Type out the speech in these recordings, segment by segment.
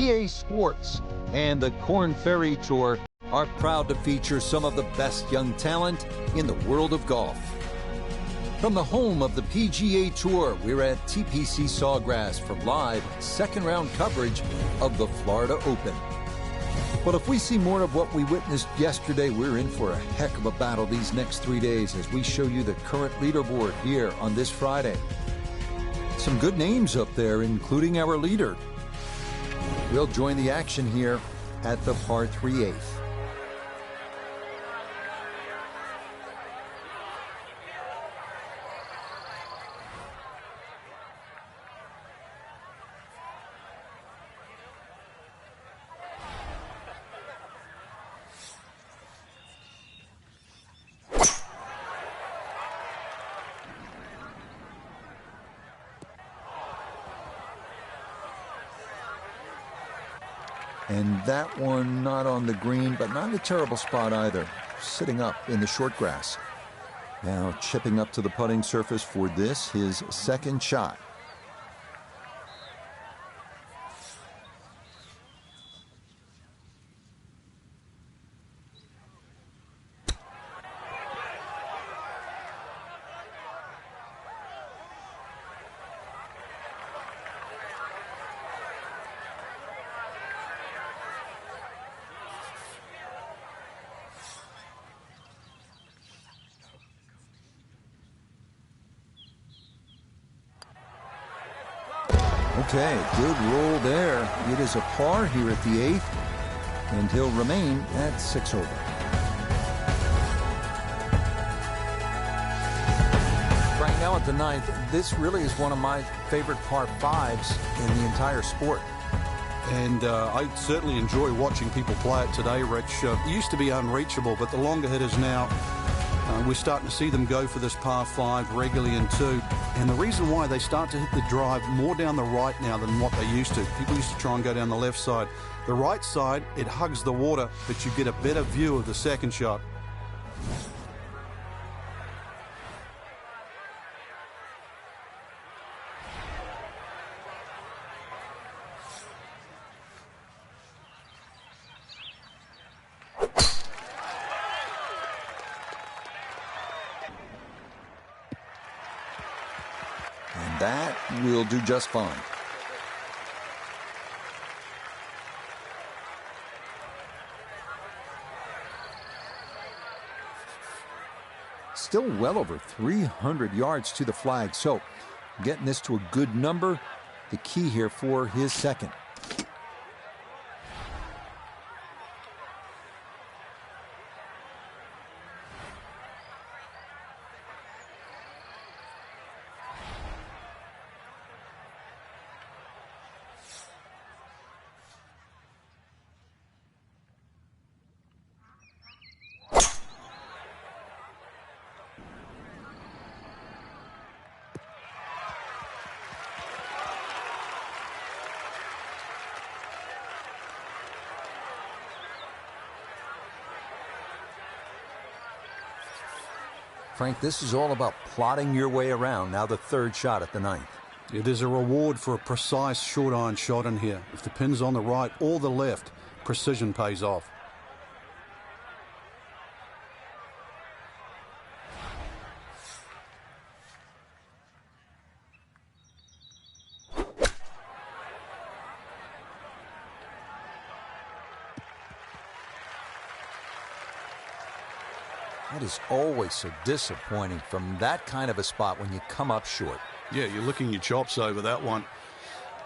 EA Sports and the Korn Ferry Tour are proud to feature some of the best young talent in the world of golf. From the home of the PGA Tour, we're at TPC Sawgrass for live second-round coverage of the Florida Open. But if we see more of what we witnessed yesterday, we're in for a heck of a battle these next 3 days as we show you the current leaderboard here on this Friday. Some good names up there, including our leader. We'll join the action here at the par 3/8. And that one not on the green, but not a terrible spot either. Sitting up in the short grass. Now chipping up to the putting surface for this, his second shot. Okay, good roll there. It is a par here at the 8th, and he'll remain at 6 over. Right now at the 9th, this really is one of my favorite par 5s in the entire sport. And I certainly enjoy watching people play it today, Rich. It used to be unreachable, but the longer hitters now, we're starting to see them go for this par 5 regularly in 2. And the reason why they start to hit the drive more down the right now than what they used to. People used to try and go down the left side. The right side, it hugs the water, but you get a better view of the second shot. That will do just fine. Still well over 300 yards to the flag, so getting this to a good number, the key here for his second. Frank, this is all about plotting your way around. Now the third shot at the 9th. It is a reward for a precise short iron shot in here. If the pin's on the right or the left, precision pays off. That is always so disappointing from that kind of a spot when you come up short. Yeah, you're licking your chops over that one.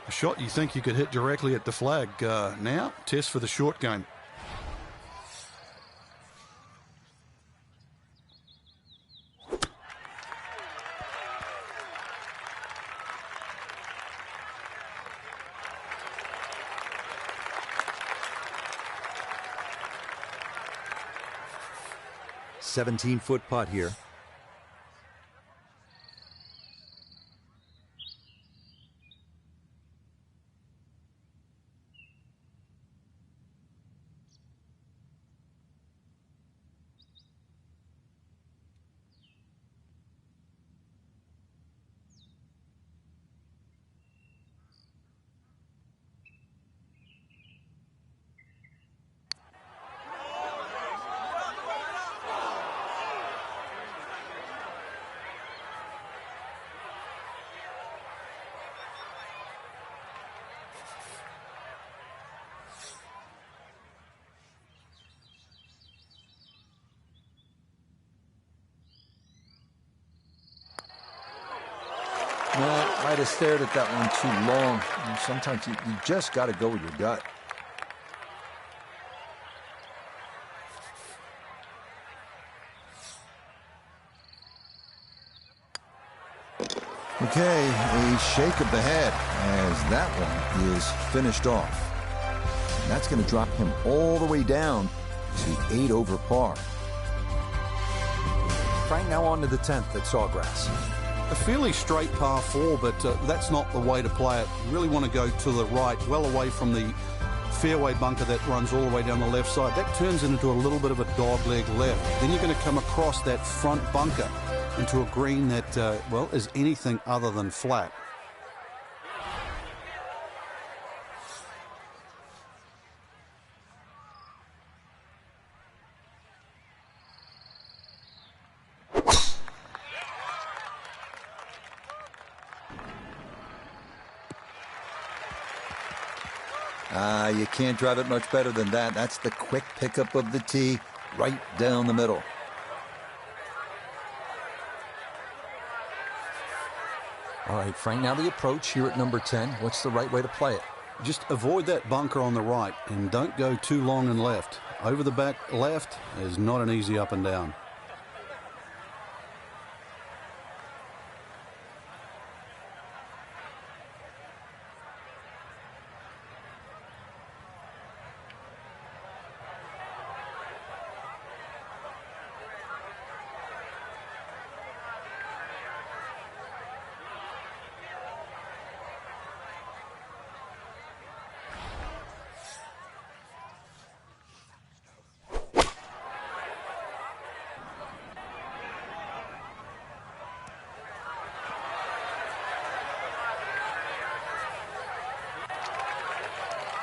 A shot you think you could hit directly at the flag. Now, test for the short game. $17-foot putt here. Well, might have stared at that one too long. And sometimes you just got to go with your gut. Okay, a shake of the head as that one is finished off. And that's going to drop him all the way down to 8 over par. Frank, now on to the 10th at Sawgrass. A fairly straight par 4, but that's not the way to play it. You really want to go to the right, well away from the fairway bunker that runs all the way down the left side. That turns into a little bit of a dogleg left. Then you're going to come across that front bunker into a green that, well, is anything other than flat. You can't drive it much better than that. That's the quick pickup of the tee right down the middle. All right, Frank, now the approach here at number 10. What's the right way to play it? Just avoid that bunker on the right and don't go too long and left. Over the back left is not an easy up and down.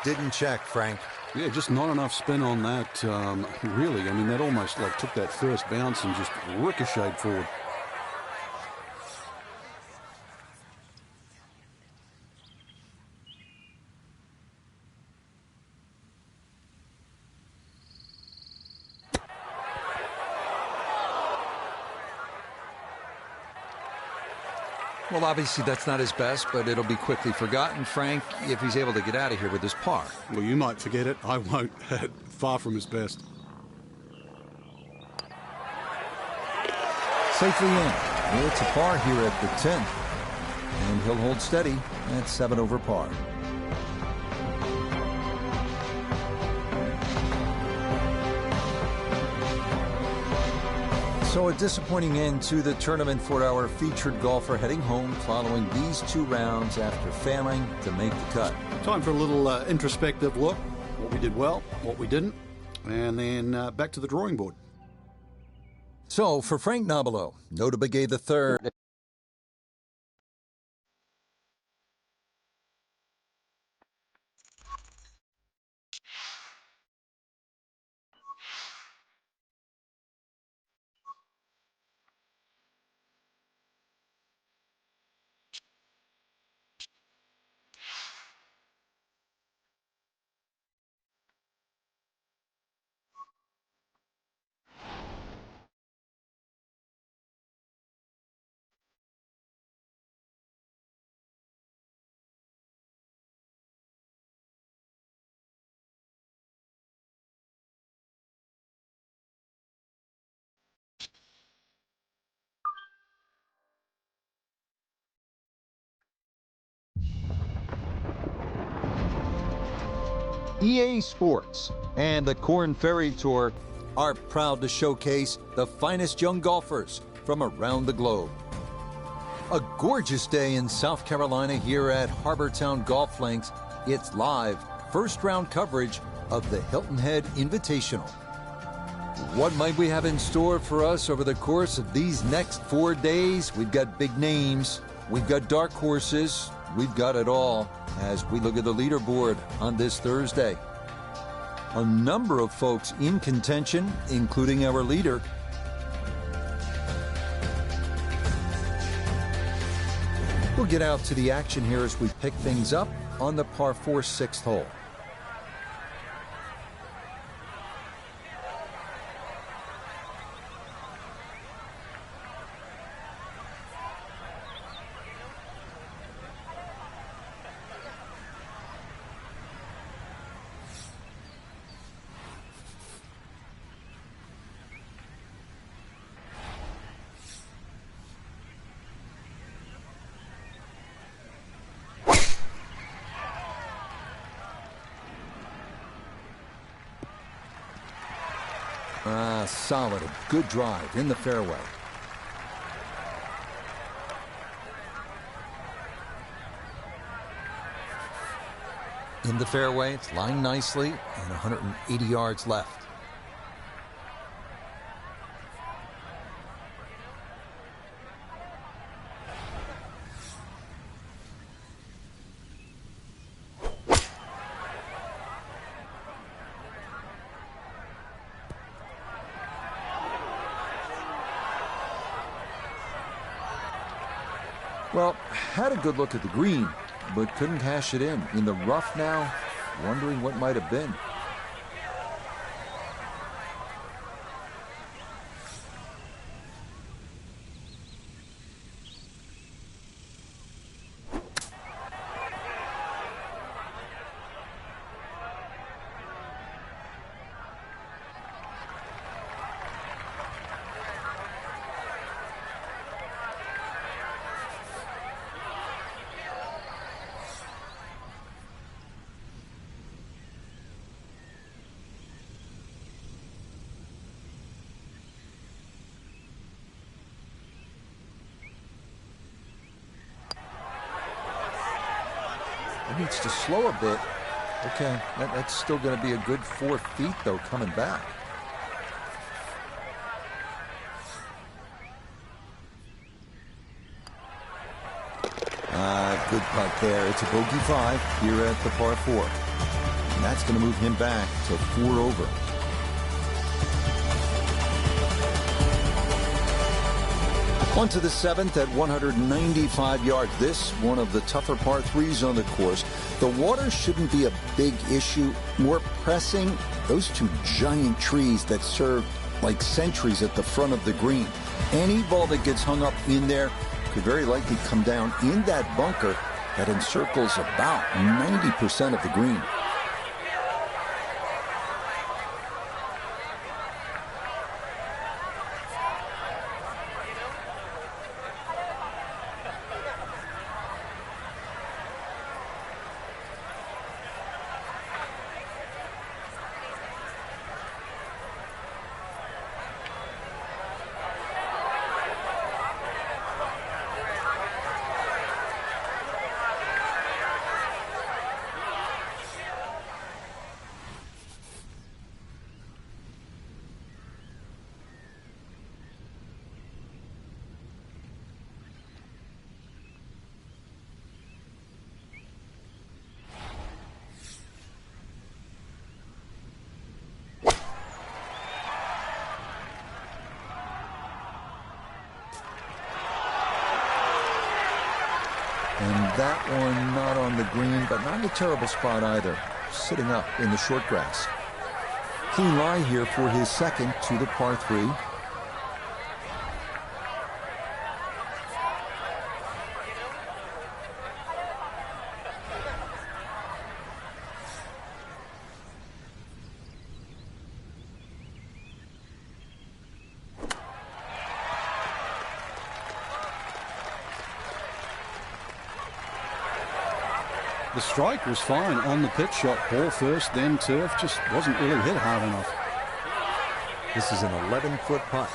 Didn't check, Frank. Yeah, just not enough spin on that, really. I mean, that almost like took that first bounce and just ricocheted forward. Well, obviously that's not his best, but it'll be quickly forgotten, Frank, if he's able to get out of here with his par. Well, you might forget it. I won't. Far from his best. Safely in. It's a par here at the 10th. And he'll hold steady at 7 over par. So a disappointing end to the tournament for our featured golfer heading home following these 2 rounds after failing to make the cut. Time for a little introspective look. What we did well, what we didn't, and then back to the drawing board. So for Frank Nobilo, Notah Begay III. EA Sports and the Korn Ferry Tour are proud to showcase the finest young golfers from around the globe. A gorgeous day in South Carolina here at Harbortown Golf Links. It's live first round coverage of the Hilton Head Invitational. What might we have in store for us over the course of these next 4 days? We've got big names, we've got dark horses, we've got it all as we look at the leaderboard on this Thursday. A number of folks in contention, including our leader. We'll get out to the action here as we pick things up on the par 4 6th hole. solid, a good drive in the fairway. In the fairway, it's lying nicely, and 180 yards left. Well, had a good look at the green, but couldn't cash it in. In the rough now, wondering what might have been. Needs to slow a bit. Okay, that's still going to be a good 4 feet, though, coming back. Good putt there. It's a bogey 5 here at the par 4. And that's going to move him back to 4 over. On to the 7th at 195 yards. This one of the tougher par 3s on the course. The water shouldn't be a big issue. More pressing, those 2 giant trees that serve like sentries at the front of the green. Any ball that gets hung up in there could very likely come down in that bunker that encircles about 90% of the green. And that one not on the green, but not in a terrible spot either. Sitting up in the short grass. Clean lie here for his second to the par 3. The striker's fine on the pitch shot. Ball first, then turf. Just wasn't really hit hard enough. This is an 11-foot putt.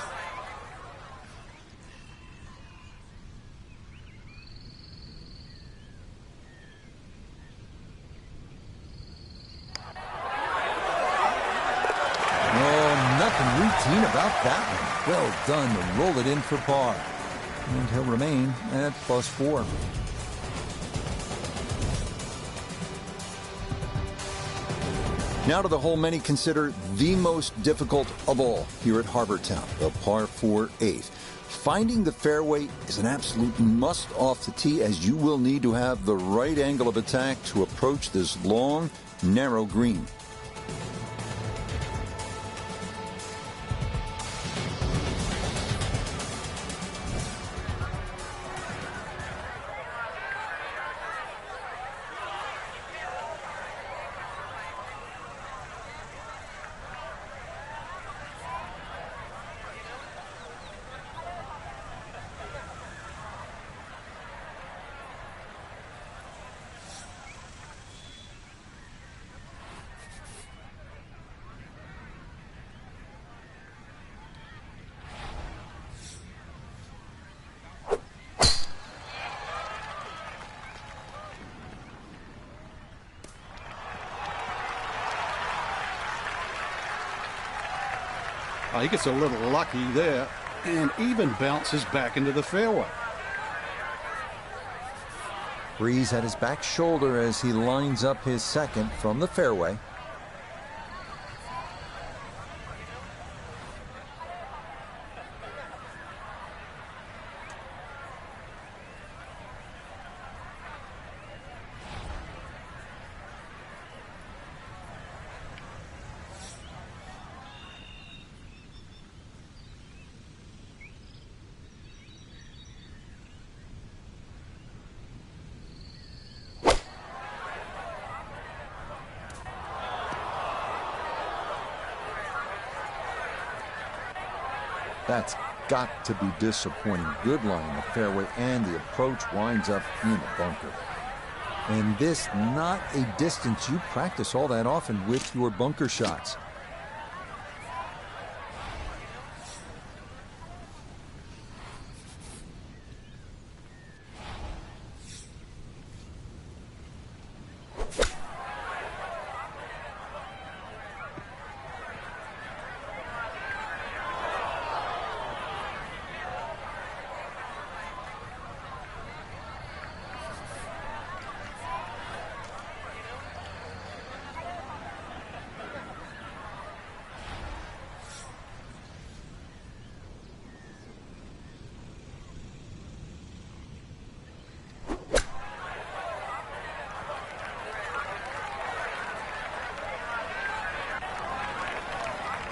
Oh, nothing routine about that one. Well done to roll it in for par. And he'll remain at +4. Now to the hole many consider the most difficult of all here at Harbour Town, the par 4 8th. Finding the fairway is an absolute must off the tee, as you will need to have the right angle of attack to approach this long, narrow green. He gets a little lucky there and even bounces back into the fairway. Breeze at his back shoulder as he lines up his second from the fairway. That's got to be disappointing. Good line in the fairway, and the approach winds up in the bunker. And this not a distance you practice all that often with your bunker shots.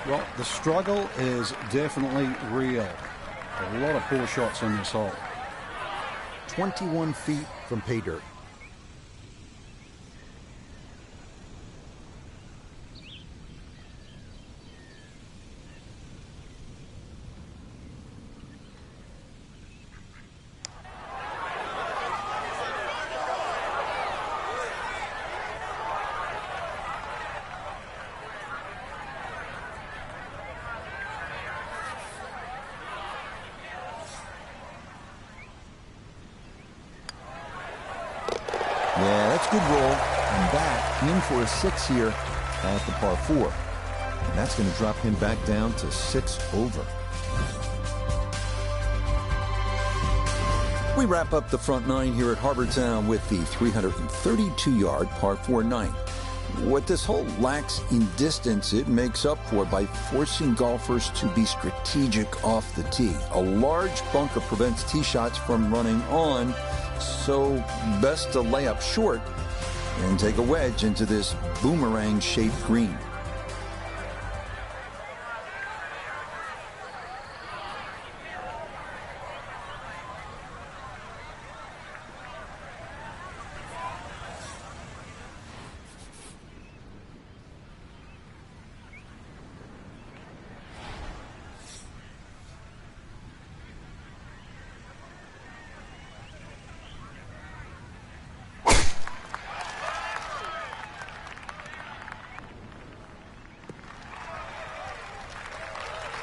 Well, the struggle is definitely real. A lot of poor shots in this hole. 21 feet from pay dirt. Yeah, that's good roll. And back in for a 6 here at the par 4. And that's going to drop him back down to 6 over. We wrap up the front 9 here at Harbour Town with the 332-yard par 4 9. What this hole lacks in distance, it makes up for by forcing golfers to be strategic off the tee. A large bunker prevents tee shots from running on, so best to lay up short and take a wedge into this boomerang-shaped green.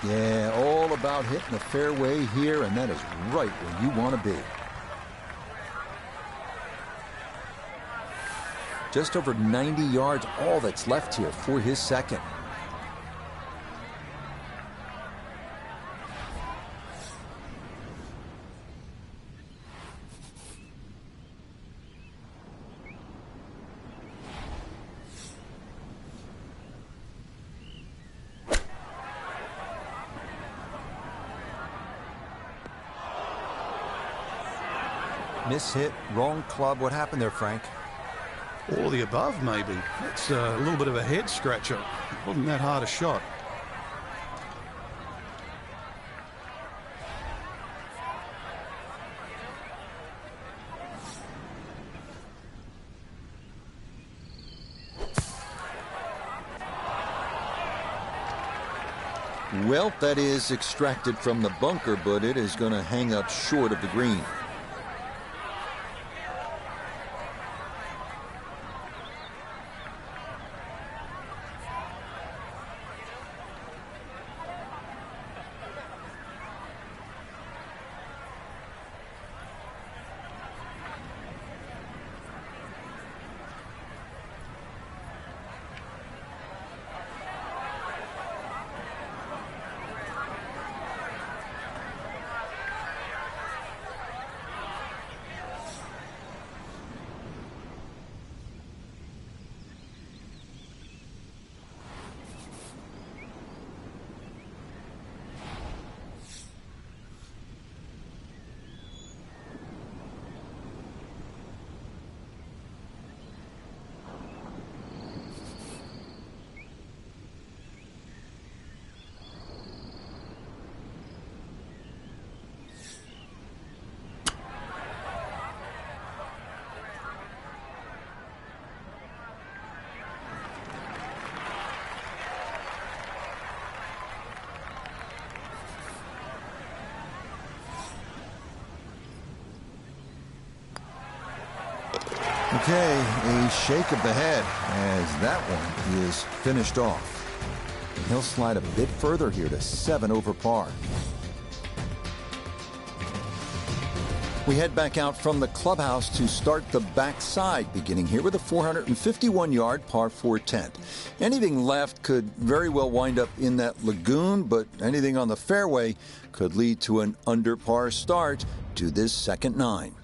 Yeah, all about hitting the fairway here, and that is right where you want to be. Just over 90 yards, all that's left here for his second. Miss hit, wrong club. What happened there, Frank? All the above, maybe. It's a little bit of a head scratcher. It wasn't that hard a shot. Well, that is extracted from the bunker, but it is going to hang up short of the green. Okay, a shake of the head as that one is finished off. And he'll slide a bit further here to 7 over par. We head back out from the clubhouse to start the backside, beginning here with a 451-yard par 4 10. Anything left could very well wind up in that lagoon, but anything on the fairway could lead to an under par start to this second 9.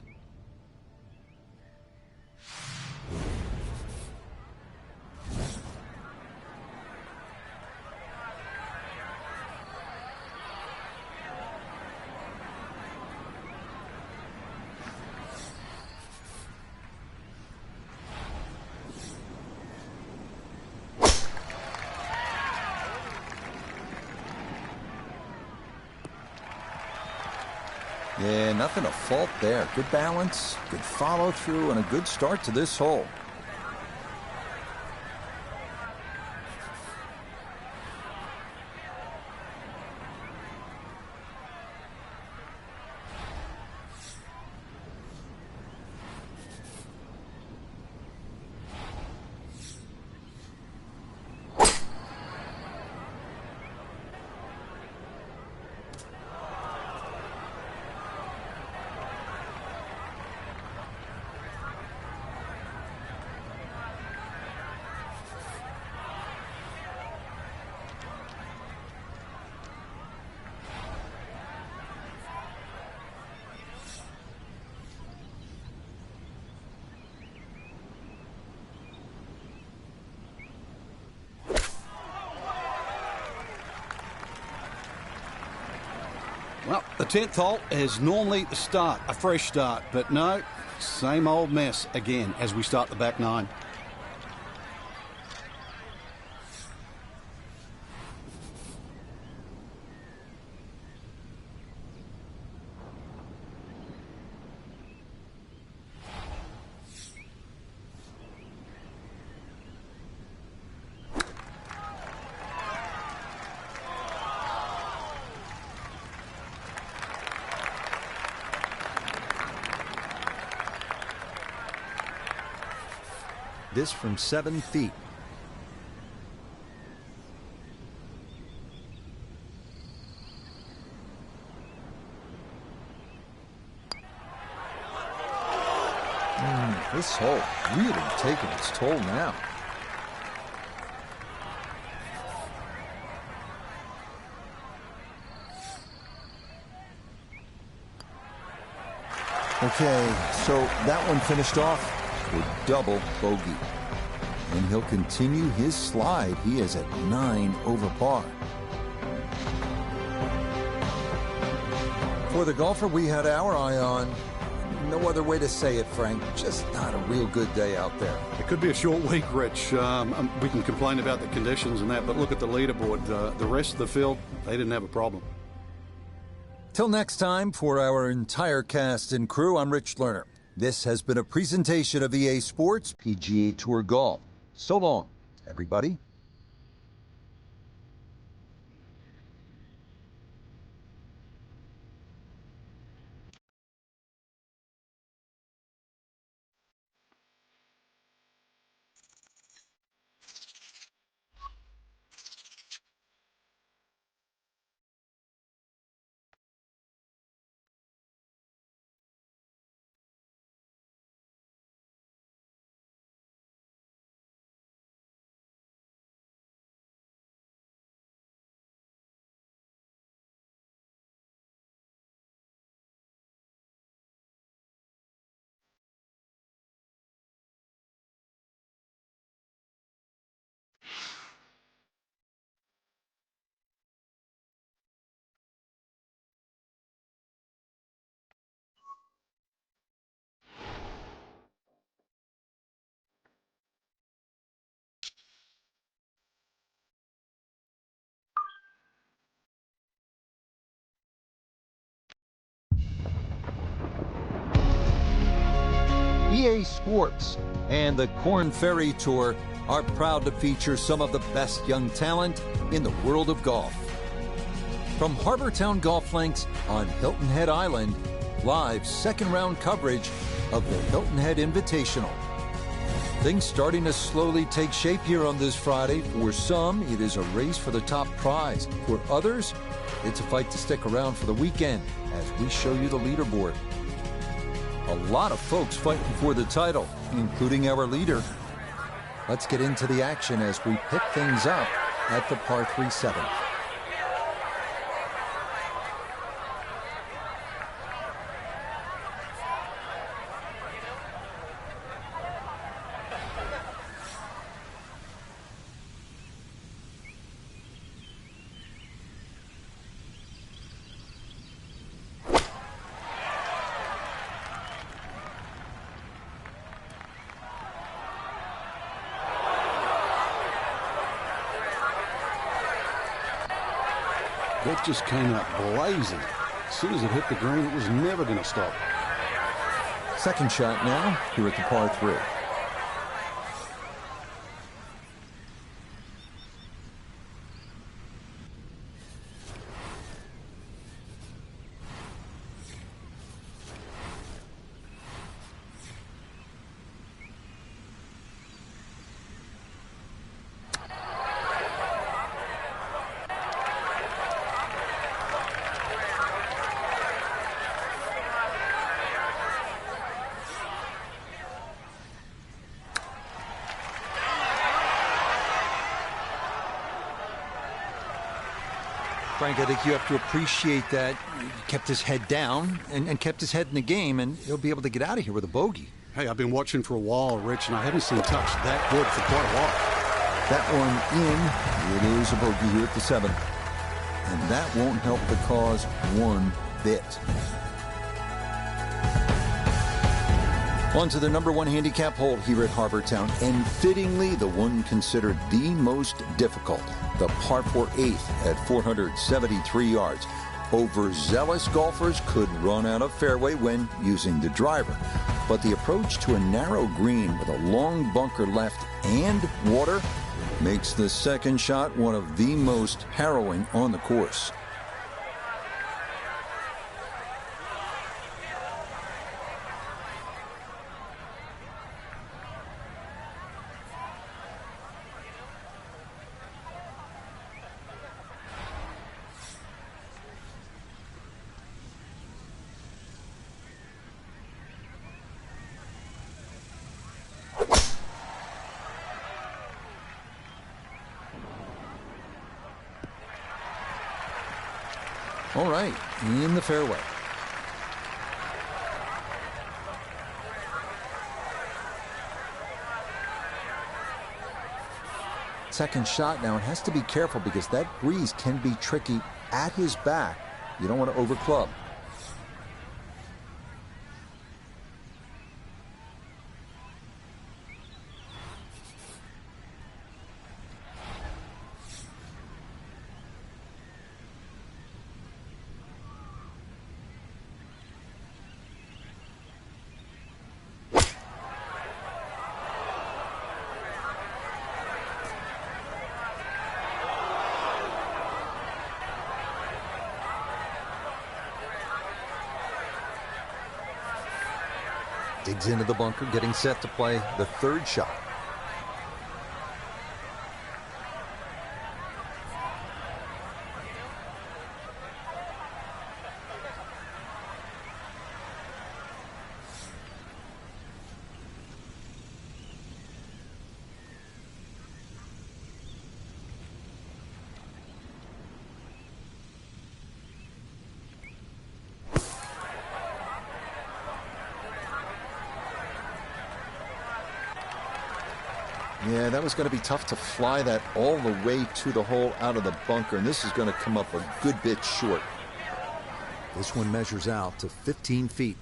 Yeah, nothing to fault there. Good balance, good follow through, and a good start to this hole. Well, the 10th hole is normally the start, a fresh start, but no, same old mess again as we start the back 9. This from 7 feet. This hole really taking its toll now. Okay, so that one finished off with double bogey. And he'll continue his slide. He is at 9 over par. For the golfer we had our eye on, no other way to say it, Frank, just not a real good day out there. It could be a short week, Rich. We can complain about the conditions and that, but look at the leaderboard. The rest of the field, they didn't have a problem. Till next time, for our entire cast and crew, I'm Rich Lerner. This has been a presentation of EA Sports PGA Tour Golf. So long, everybody. EA Sports and the Korn Ferry Tour are proud to feature some of the best young talent in the world of golf. From Harbortown Golf Links on Hilton Head Island, live second round coverage of the Hilton Head Invitational. Things starting to slowly take shape here on this Friday. For some, it is a race for the top prize. For others, it's a fight to stick around for the weekend as we show you the leaderboard. A lot of folks fighting for the title, including our leader. Let's get into the action as we pick things up at the par 3 7th. That just came out blazing. As soon as it hit the green, it was never going to stop. Second shot now here at the par 3. Frank, I think you have to appreciate that he kept his head down and kept his head in the game, and he'll be able to get out of here with a bogey. Hey, I've been watching for a while, Rich, and I haven't seen touch that good for quite a while. That one in. It is a bogey here at the 7th. And that won't help the cause one bit. On to the number 1 handicap hole here at Harbour Town, and fittingly the one considered the most difficult, the par 4 8th at 473 yards. Overzealous golfers could run out of fairway when using the driver, but the approach to a narrow green with a long bunker left and water makes the second shot one of the most harrowing on the course. All right, in the fairway. Second shot now, and has to be careful because that breeze can be tricky at his back. You don't want to overclub. Digs into the bunker, getting set to play the third shot. Yeah, that was going to be tough to fly that all the way to the hole out of the bunker, and this is going to come up a good bit short. This one measures out to 15 feet.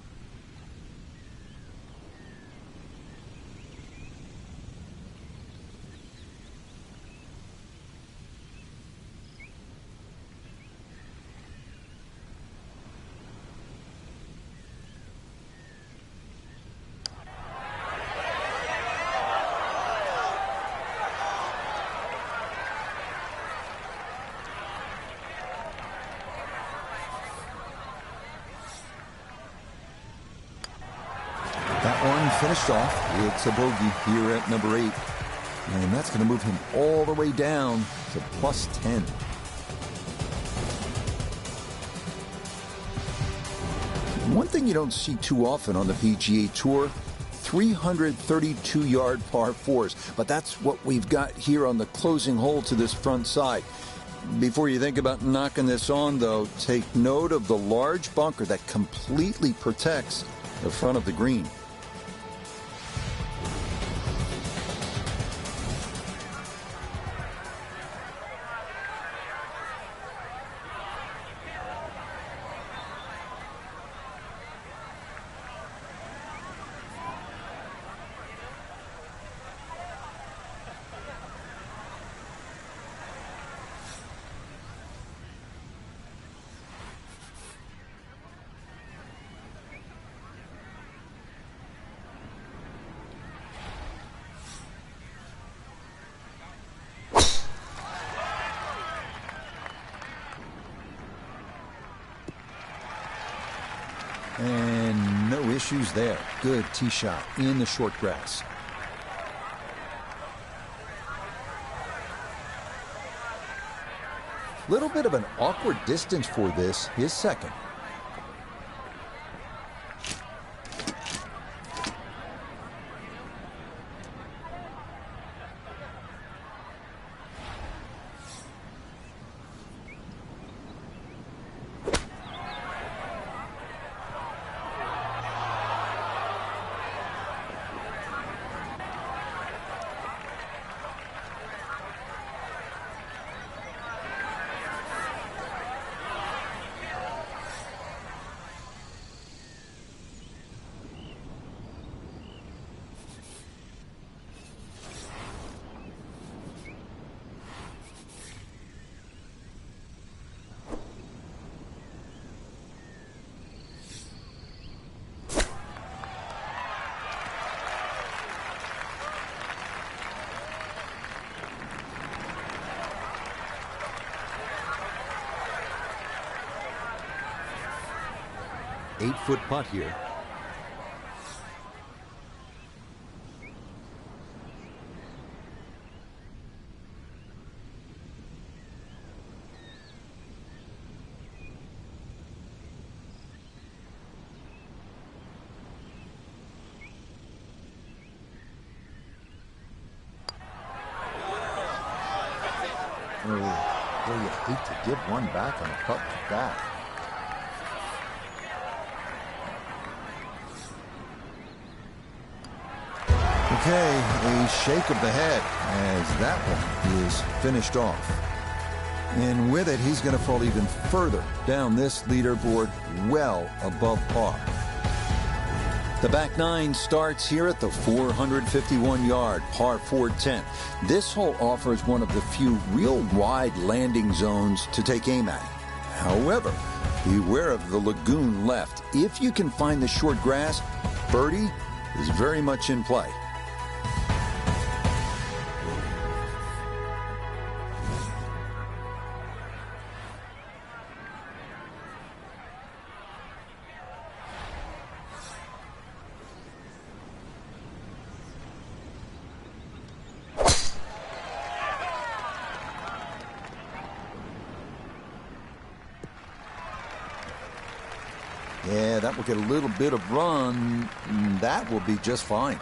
one finished off. It's a bogey here at number 8. And that's going to move him all the way down to plus 10. One thing you don't see too often on the PGA Tour, 332-yard par 4s. But that's what we've got here on the closing hole to this front side. Before you think about knocking this on, though, take note of the large bunker that completely protects the front of the green. And no issues there. Good tee shot in the short grass. Little bit of an awkward distance for this, his second. Eight-foot putt here. Oh, boy, you hate to give one back on a putt like that. Okay, a shake of the head as that one is finished off. And with it, he's going to fall even further down this leaderboard, well above par. The back nine starts here at the 451-yard par 410. This hole offers one of the few real wide landing zones to take aim at. However, beware of the lagoon left. If you can find the short grass, birdie is very much in play. Yeah, that will get a little bit of run. That will be just fine.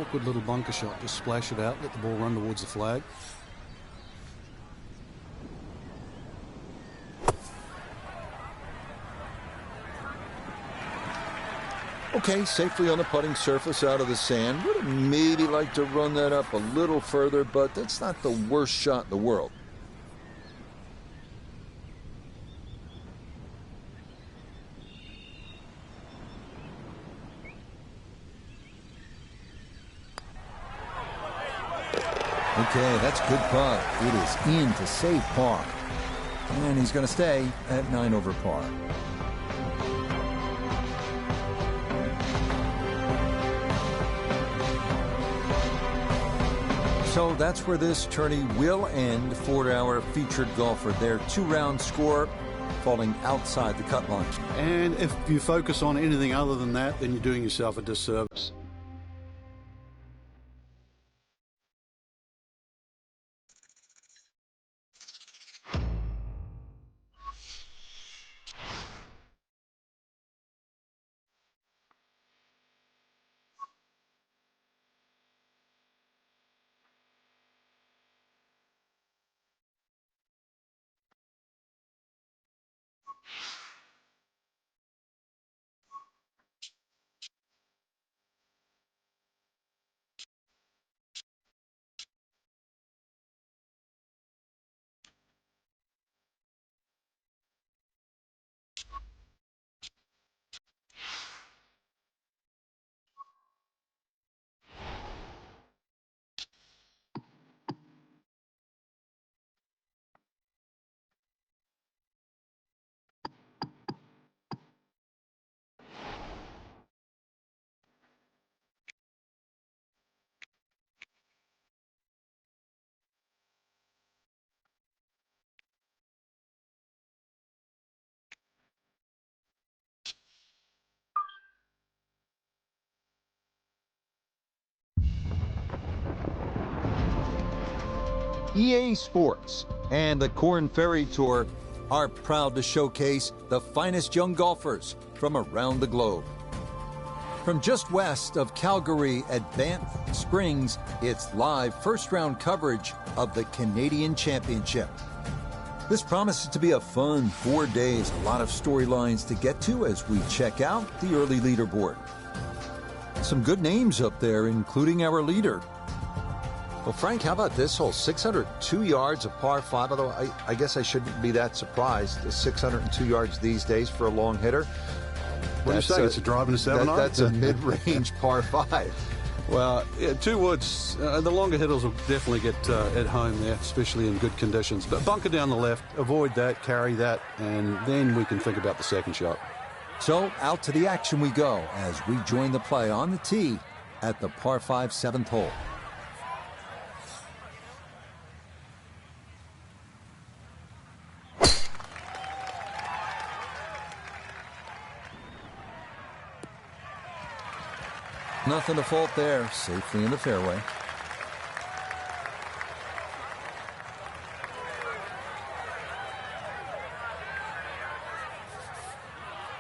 liquid little bunker shot. Just splash it out, let the ball run towards the flag. Okay, safely on the putting surface out of the sand. Would have maybe liked to run that up a little further, but that's not the worst shot in the world. Okay, that's good putt. It is in to save par. And he's going to stay at 9 over par. So that's where this tourney will end for our featured golfer. Their 2-round score falling outside the cut line. And if you focus on anything other than that, then you're doing yourself a disservice. EA Sports and the Korn Ferry Tour are proud to showcase the finest young golfers from around the globe. From just west of Calgary at Banff Springs, it's live first-round coverage of the Canadian Championship. This promises to be a fun 4 days, a lot of storylines to get to as we check out the early leaderboard. Some good names up there, including our leader. Well, Frank, how about this hole? 602 yards of par 5, although I guess I shouldn't be that surprised. 602 yards these days for a long hitter. What do you say? It's a drive and a 7-iron? That's a mid-range par 5. Well, yeah, 2 woods, the longer hitters will definitely get at home there, especially in good conditions. But bunker down the left, avoid that, carry that, and then we can think about the second shot. So out to the action we go as we join the play on the tee at the par 5 7th hole. Nothing to fault there, safely in the fairway.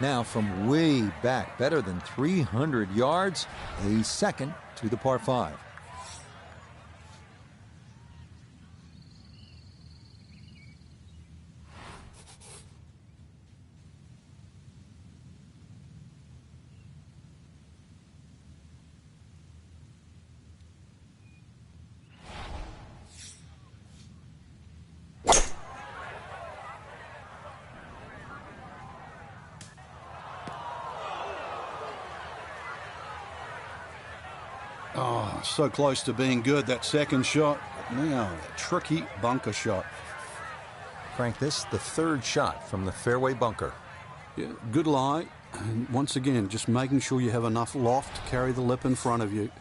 Now from way back, better than 300 yards, a second to the par 5. Oh, so close to being good, that second shot. Now, that tricky bunker shot. Frank, this is the 3rd shot from the fairway bunker. Yeah, good lie. And once again, just making sure you have enough loft to carry the lip in front of you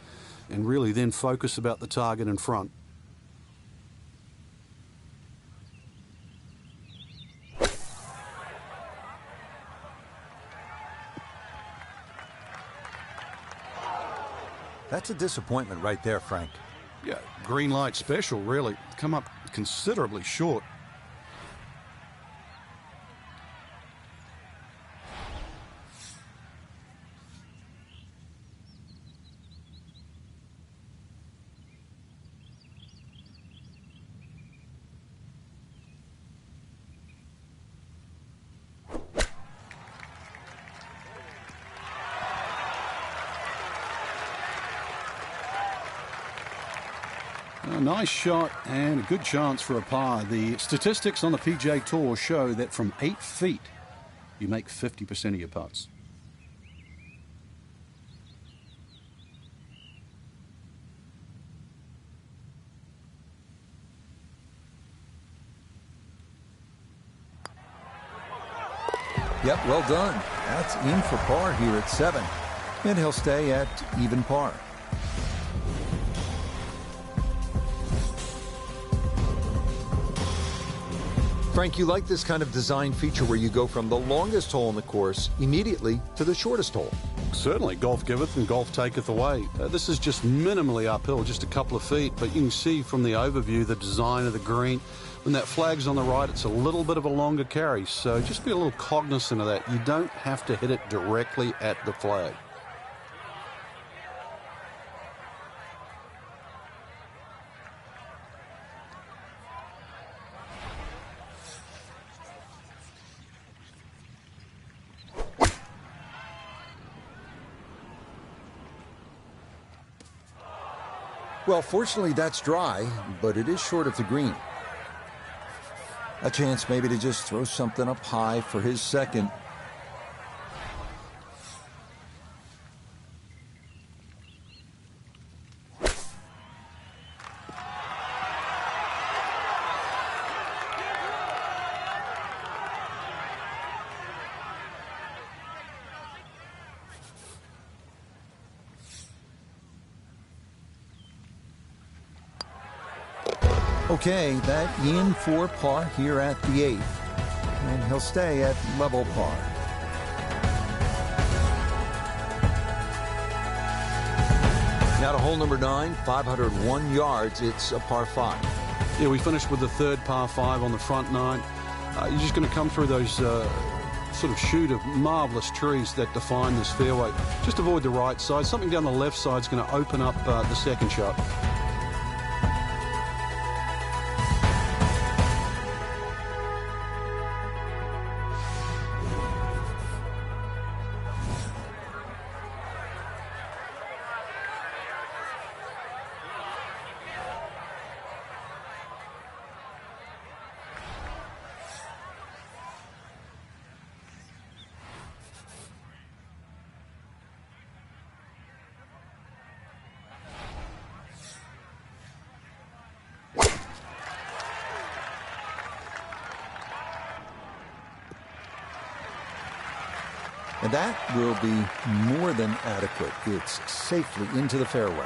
and really then focus about the target in front. That's a disappointment right there, Frank. Yeah, green light special, really. Come up considerably short. A nice shot and a good chance for a par. The statistics on the PGA Tour show that from 8 feet, you make 50% of your putts. Yep, well done. That's in for par here at 7. And he'll stay at even par. Frank, you like this kind of design feature where you go from the longest hole in the course immediately to the shortest hole. Certainly, golf giveth and golf taketh away. This is just minimally uphill, just a couple of feet, but you can see from the overview the design of the green. When that flag's on the right, it's a little bit of a longer carry, so just be a little cognizant of that. You don't have to hit it directly at the flag. Well, fortunately, that's dry, but it is short of the green. A chance maybe to just throw something up high for his second. Okay, that in for par here at the 8th, and he'll stay at level par. Now to hole number 9, 501 yards. It's a par 5. Yeah, we finished with the third par 5 on the front 9. You're just going to come through those sort of chute of marvelous trees that define this fairway. Just avoid the right side. Something down the left side is going to open up the second shot. And that will be more than adequate. It's safely into the fairway.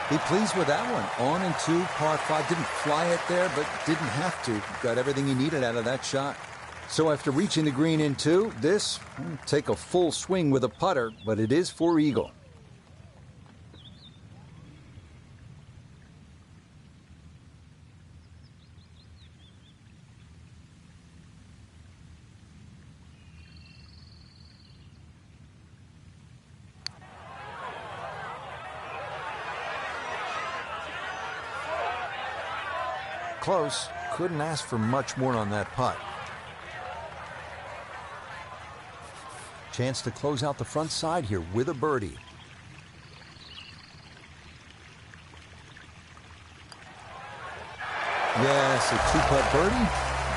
Be pleased with that one. On and 2, par 5. Didn't fly it there, but didn't have to. Got everything he needed out of that shot. So after reaching the green in 2, this will take a full swing with a putter, but it is for eagle. Close. Couldn't ask for much more on that putt. Chance to close out the front side here with a birdie. Yes, a 2-putt birdie.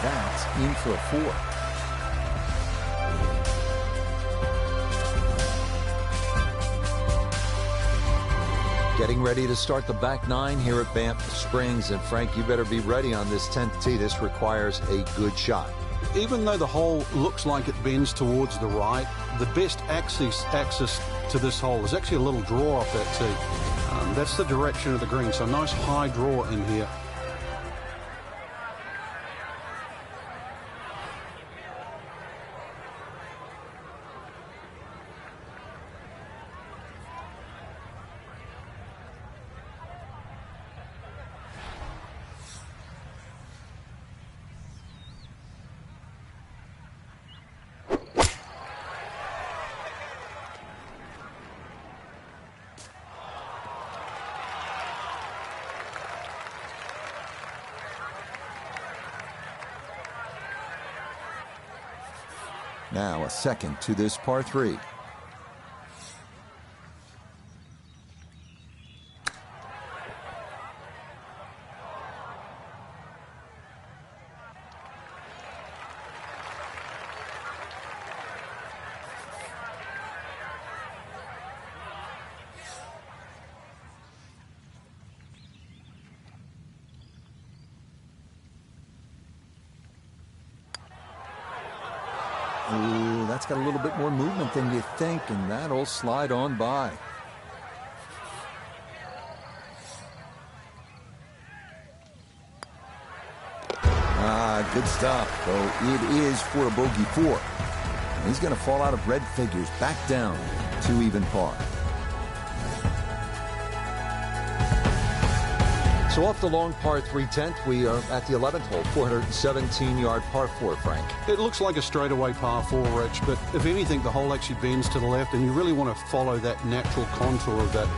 That's in for a 4. Getting ready to start the back 9 here at Banff Springs. And Frank, you better be ready on this 10th tee. This requires a good shot. Even though the hole looks like it bends towards the right, the best access to this hole is actually a little draw off that tee. That's the direction of the green, so a nice high draw in here. Now a second to this par 3. Ooh, that's got a little bit more movement than you think, and that'll slide on by. Good stop, though it is for a bogey 4. And he's going to fall out of red figures, back down to even par. So off the long par 3 10th, we are at the 11th hole, 417-yard par 4, Frank. It looks like a straightaway par 4, Rich, but if anything, the hole actually bends to the left, and you really want to follow that natural contour of that.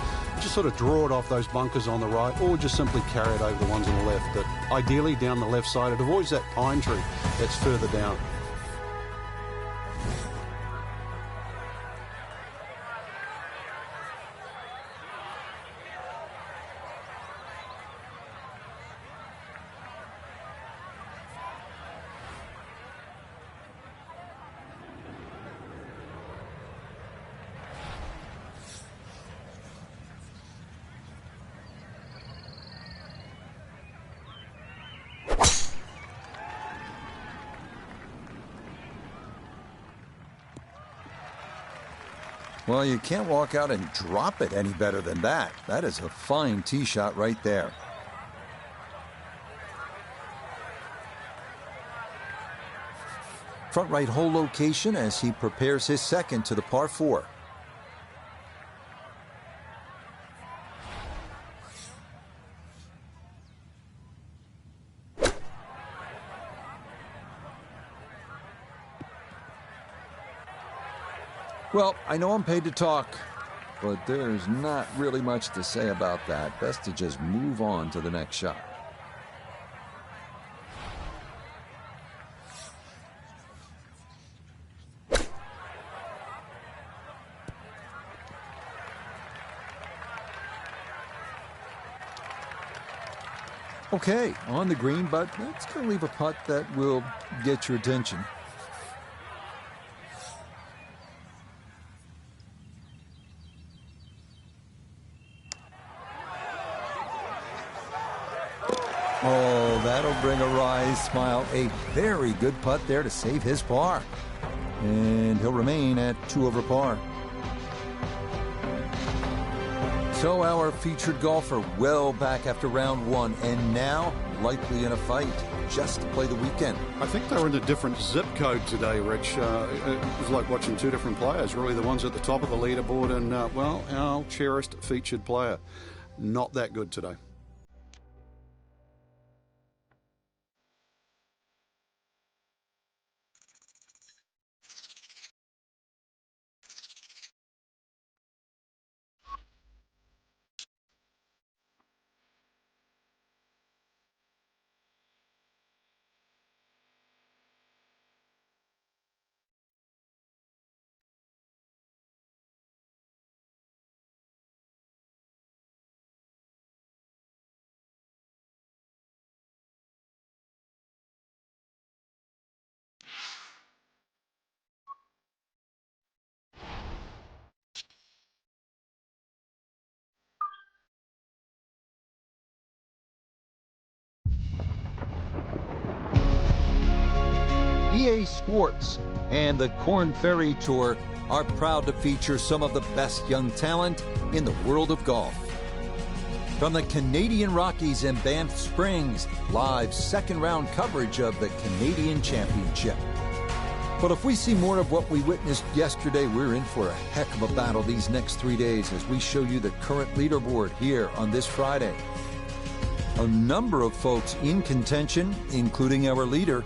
Just sort of draw it off those bunkers on the right, or just simply carry it over the ones on the left. But ideally down the left side, it avoids that pine tree that's further down. Well, you can't walk out and drop it any better than that. That is a fine tee shot right there. Front right hole location as he prepares his second to the par 4. Well, I know I'm paid to talk, but there's not really much to say about that. Best to just move on to the next shot. Okay, on the green, but that's going to leave a putt that will get your attention. Oh, that'll bring a wry smile. A very good putt there to save his par. And he'll remain at 2 over par. So our featured golfer well back after round 1, and now likely in a fight just to play the weekend. I think they're in a different zip code today, Rich. It was like watching two different players, really the ones at the top of the leaderboard, and, well, our cherished featured player. Not that good today. EA Sports and the Korn Ferry Tour are proud to feature some of the best young talent in the world of golf. From the Canadian Rockies and Banff Springs, live second-round coverage of the Canadian Championship. But if we see more of what we witnessed yesterday, we're in for a heck of a battle these next 3 days as we show you the current leaderboard here on this Friday. A number of folks in contention, including our leader.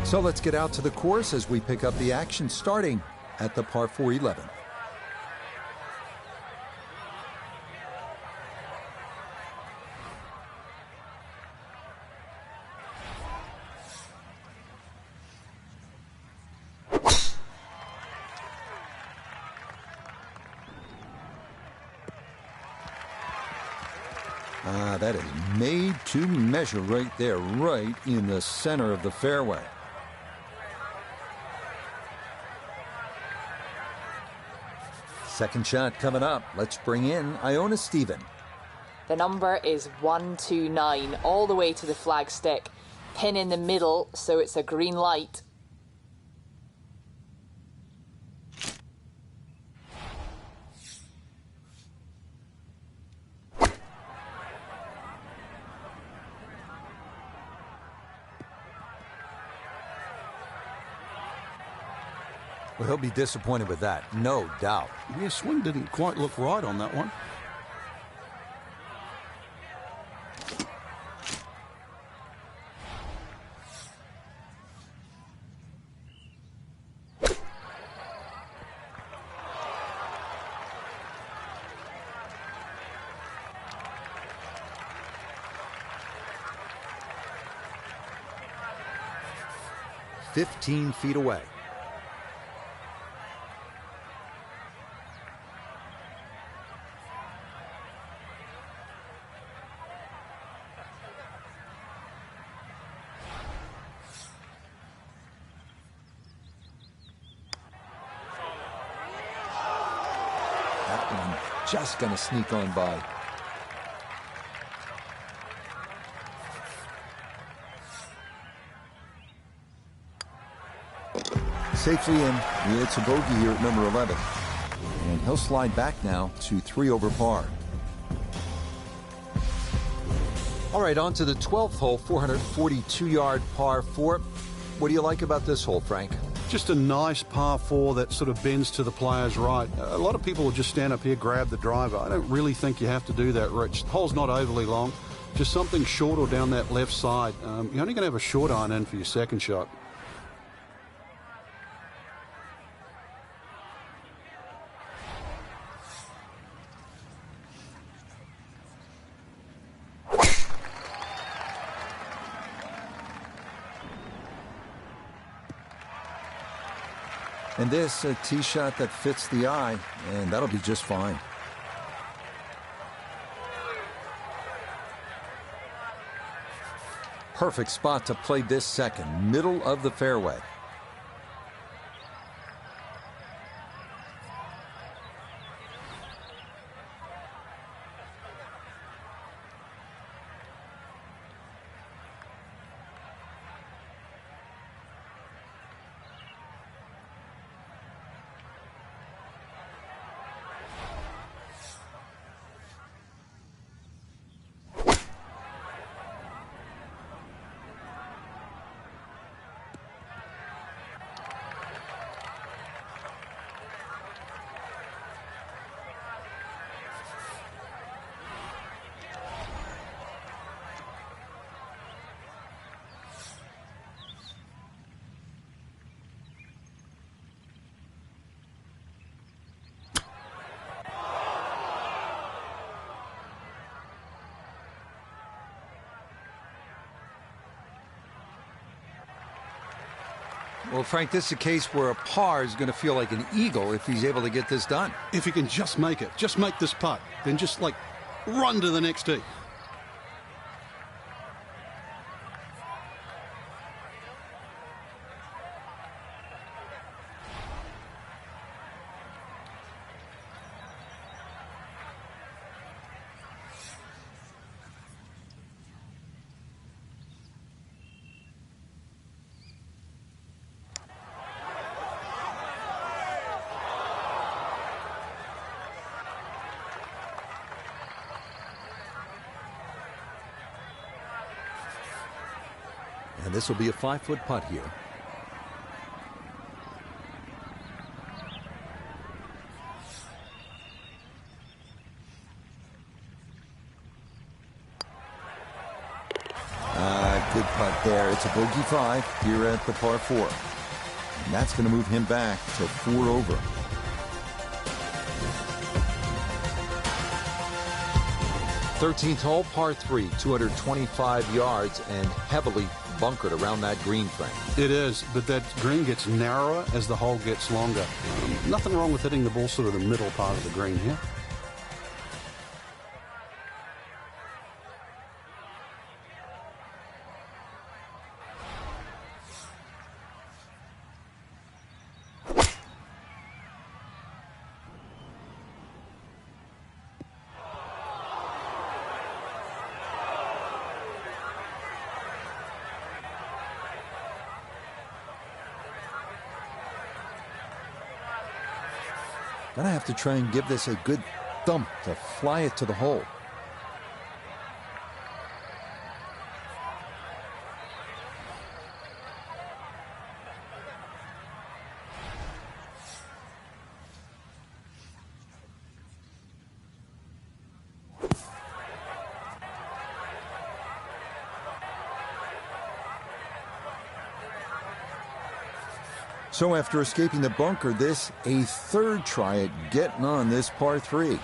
So let's get out to the course as we pick up the action starting at the par 4 11. Wow, that is made to measure right there, right in the center of the fairway. Second shot coming up. Let's bring in Iona Stephen. The number is 129, all the way to the flagstick. Pin in the middle, so it's a green light. Well, he'll be disappointed with that, no doubt. Yeah, swing didn't quite look right on that one. "15 feet away. That one just going to sneak on by. Safely in. It's a bogey here at number 11. And he'll slide back now to 3 over par. All right, on to the 12th hole, 442-yard par 4. What do you like about this hole, Frank? Just a nice par 4 that sort of bends to the player's right. A lot of people will just stand up here, grab the driver. I don't really think you have to do that, Rich. The hole's not overly long. Just something short or down that left side. You're only going to have a short iron in for your second shot. And this, a tee shot that fits the eye, and that'll be just fine. Perfect spot to play this second, middle of the fairway. Well, Frank, this is a case where a par is going to feel like an eagle if he's able to get this done. If he can just make it, just make this putt, then just like run to the next tee. And this will be a 5-foot putt here. Good putt there. It's a bogey 5 here at the par 4. And that's going to move him back to 4 over. Thirteenth hole, par 3, 225 yards and heavily bunkered around that green, Frank. It is, but that green gets narrower as the hole gets longer. Nothing wrong with hitting the ball sort of the middle part of the green here. Gonna have to try and give this a good thump to fly it to the hole. So after escaping the bunker, this a third try at getting on this par 3.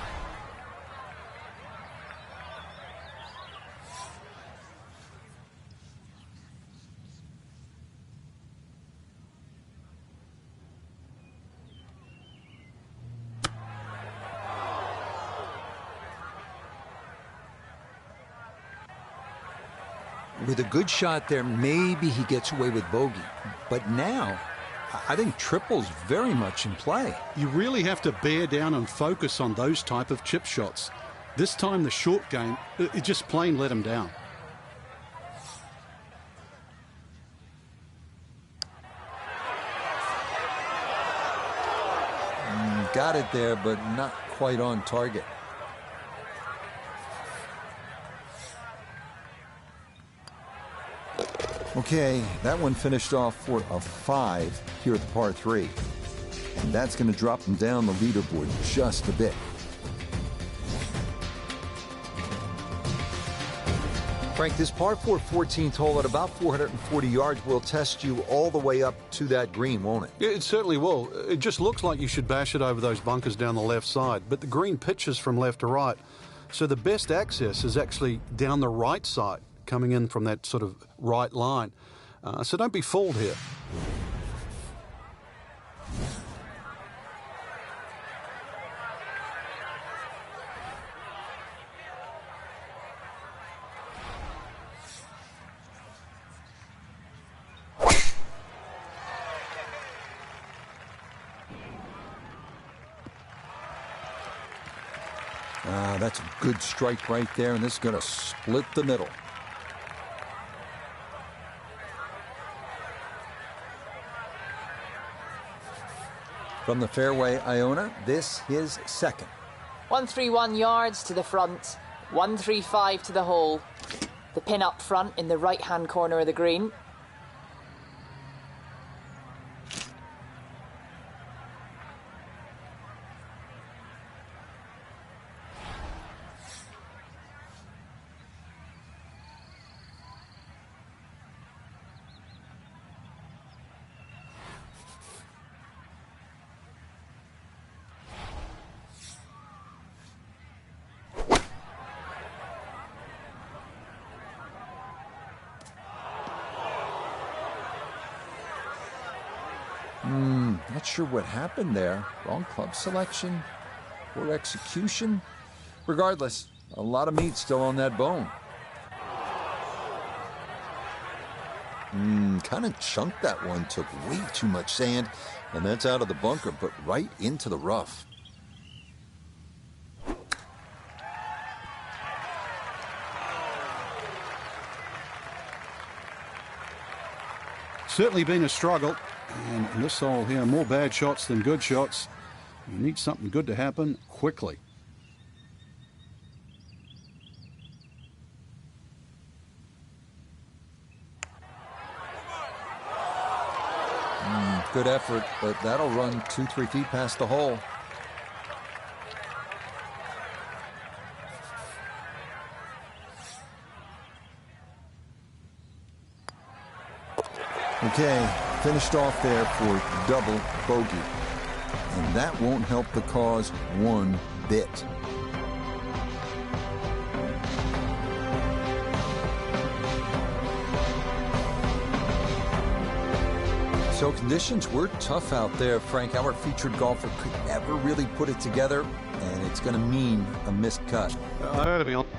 With a good shot there, maybe he gets away with bogey. But now, I think triple's very much in play. You really have to bear down and focus on those type of chip shots. This time the short game, it just plain let him down. Got it there, but not quite on target. Okay, that one finished off for a 5 here at the par 3. And that's going to drop them down the leaderboard just a bit. Frank, this par 4 14th hole at about 440 yards will test you all the way up to that green, won't it? It certainly will. It just looks like you should bash it over those bunkers down the left side, but the green pitches from left to right. So the best access is actually down the right side, coming in from that sort of right line. So don't be fooled here. That's a good strike right there, and this is going to split the middle. From the fairway, Iona, this is second. 131 yards to the front, 135 to the hole. The pin up front in the right-hand corner of the green. Not sure what happened there. Wrong club selection, poor execution. Regardless, a lot of meat still on that bone. Kind of chunked that one, took way too much sand, and that's out of the bunker, but right into the rough. Certainly been a struggle. And in this hole here, more bad shots than good shots. You need something good to happen quickly. Good effort, but that'll run 2-3 feet past the hole. Okay, finished off there for double bogey. And that won't help the cause one bit. So conditions were tough out there. Frank, our featured golfer could never really put it together, and it's going to mean a missed cut. I gotta be honest.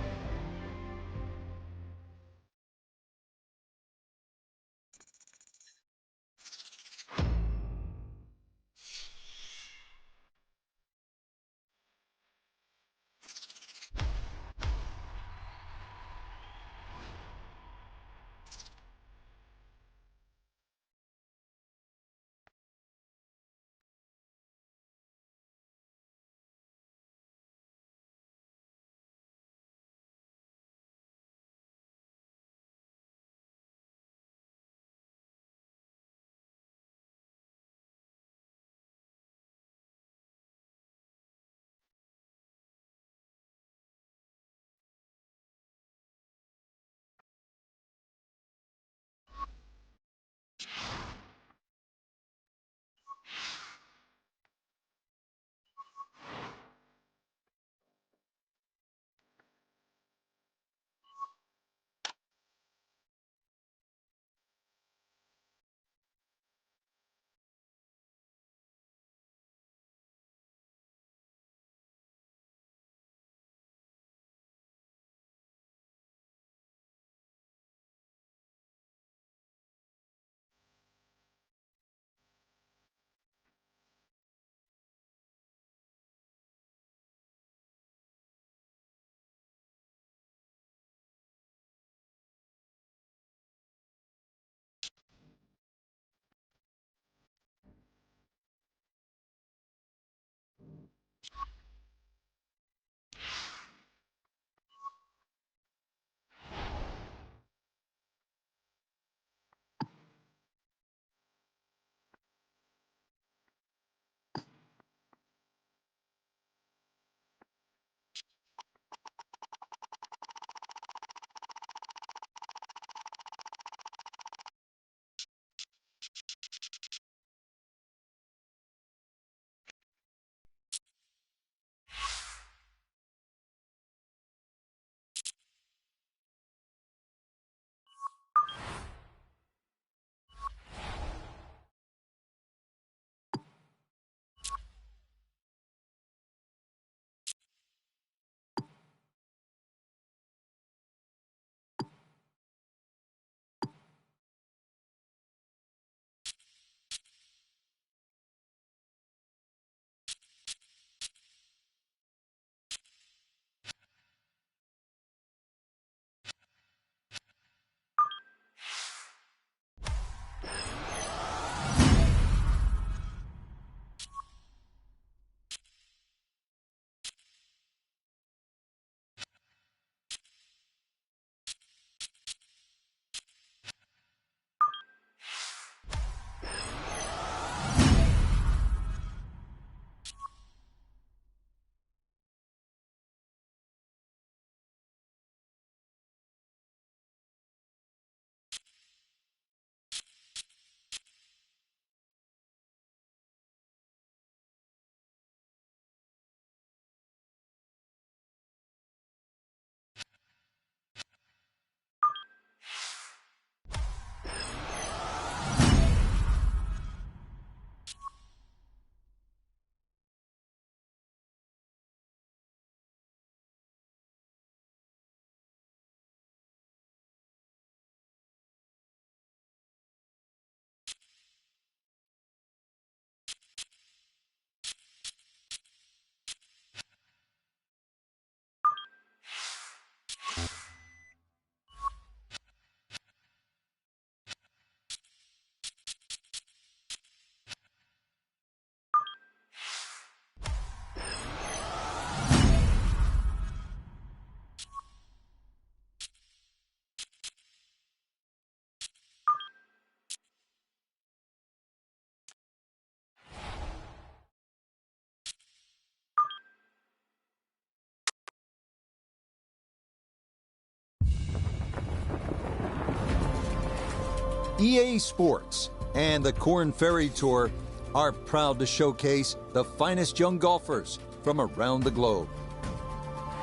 EA Sports and the Korn Ferry Tour are proud to showcase the finest young golfers from around the globe.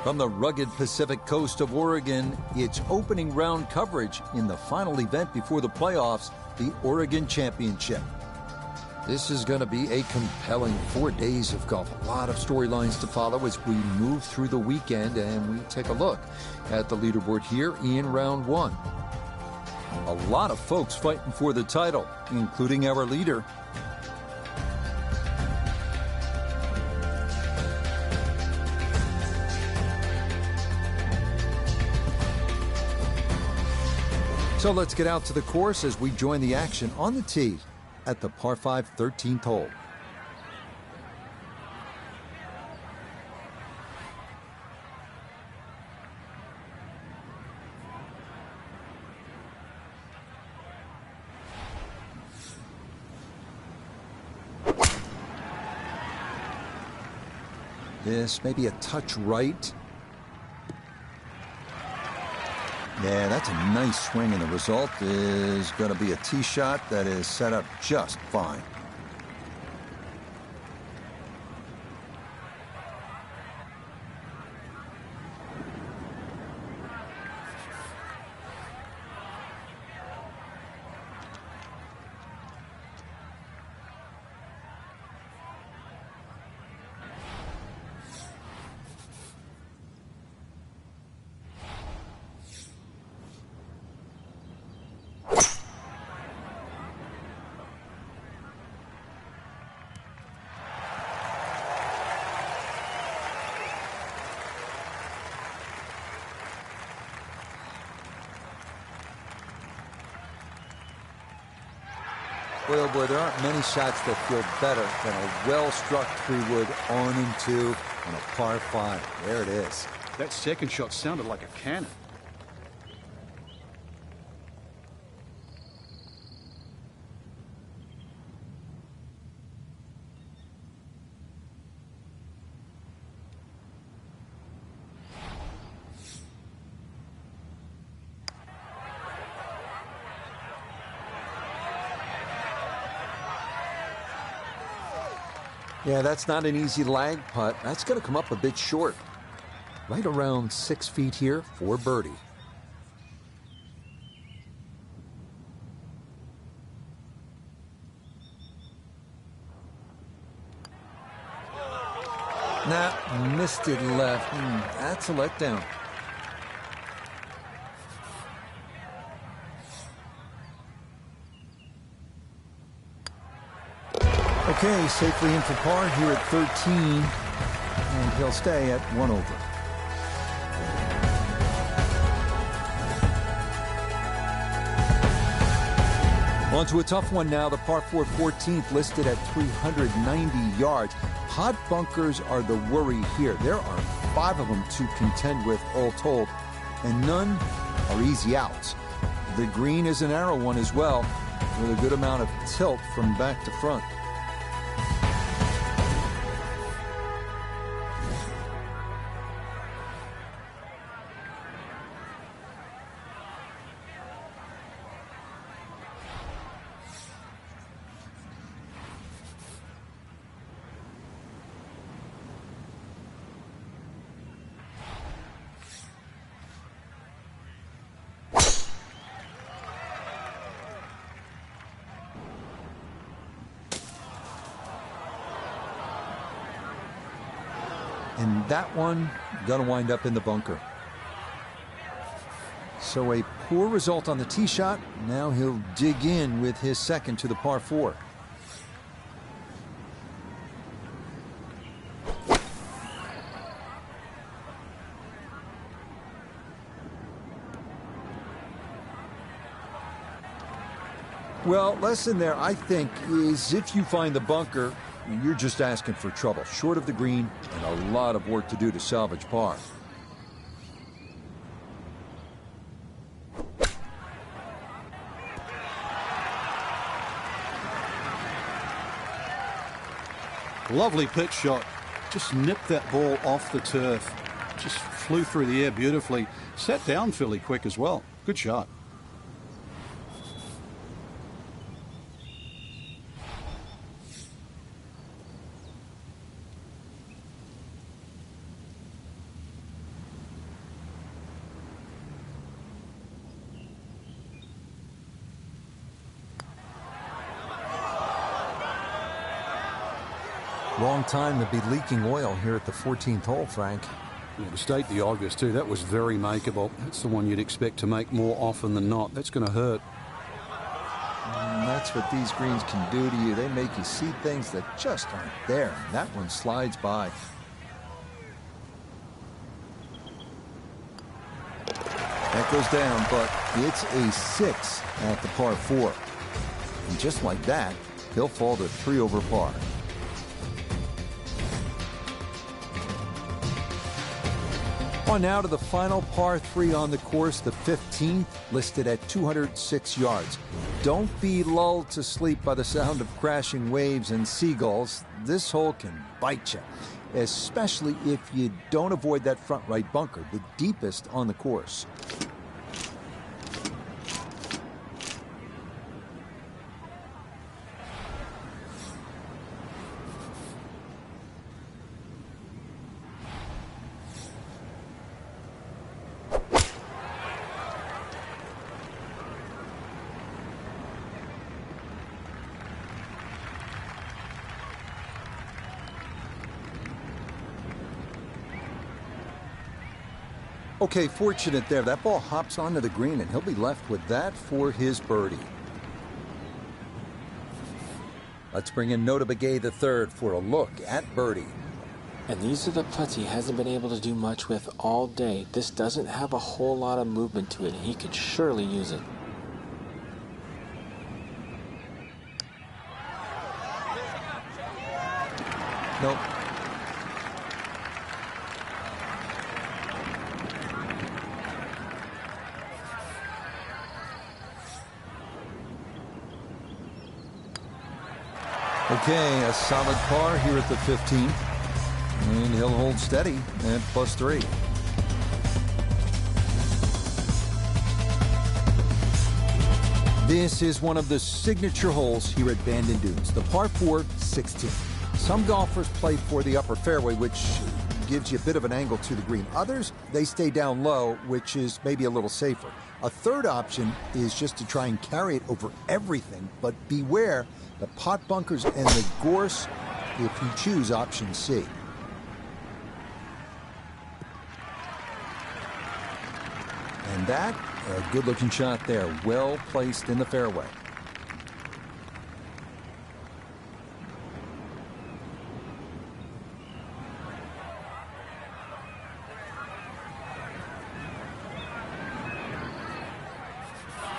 From the rugged Pacific coast of Oregon, it's opening round coverage in the final event before the playoffs, the Oregon Championship. This is going to be a compelling 4 days of golf. A lot of storylines to follow as we move through the weekend, and we take a look at the leaderboard here in round one. A lot of folks fighting for the title, including our leader. So let's get out to the course as we join the action on the tee at the par 5 13th hole. This may be a touch right. Yeah, that's a nice swing, and the result is going to be a tee shot that is set up just fine. Boy, oh boy, there aren't many shots that feel better than a well-struck 3-wood on and two on a par 5. There it is. That second shot sounded like a cannon. Yeah, that's not an easy lag putt. That's going to come up a bit short. Right around 6 feet here for birdie. Nah, missed it left. That's a letdown. Okay, safely in for par here at 13, and he'll stay at 1 over. On to a tough one now, the par 4 14th listed at 390 yards. Pot bunkers are the worry here. There are 5 of them to contend with all told, and none are easy outs. The green is a narrow one as well, with a good amount of tilt from back to front. And that one gonna wind up in the bunker. So a poor result on the tee shot. Now he'll dig in with his second to the par 4. Well, lesson there, I think, is if you find the bunker, you're just asking for trouble. Short of the green and a lot of work to do to salvage par. Lovely pitch shot. Just nipped that ball off the turf. Just flew through the air beautifully. Sat down fairly quick as well. Good shot. Wrong time to be leaking oil here at the 14th hole, Frank. Yeah, to state the obvious, too, that was very makeable. That's the one you'd expect to make more often than not. That's going to hurt. And that's what these greens can do to you. They make you see things that just aren't there. And that one slides by. That goes down, but it's a 6 at the par 4. And just like that, he'll fall to 3 over par. On now to the final par 3 on the course, the 15th, listed at 206 yards. Don't be lulled to sleep by the sound of crashing waves and seagulls. This hole can bite you, especially if you don't avoid that front right bunker, the deepest on the course. Okay, fortunate there. That ball hops onto the green, and he'll be left with that for his birdie. Let's bring in Notah Begay III for a look at birdie. And these are the putts he hasn't been able to do much with all day. This doesn't have a whole lot of movement to it. He could surely use it. Nope. Okay, a solid par here at the 15th. And he'll hold steady at +3. This is one of the signature holes here at Bandon Dunes, the par 4 16. Some golfers play for the upper fairway, which gives you a bit of an angle to the green. Others, they stay down low, which is maybe a little safer. A third option is just to try and carry it over everything, but beware the pot bunkers and the gorse if you choose option C. And that, a good-looking shot there, well placed in the fairway.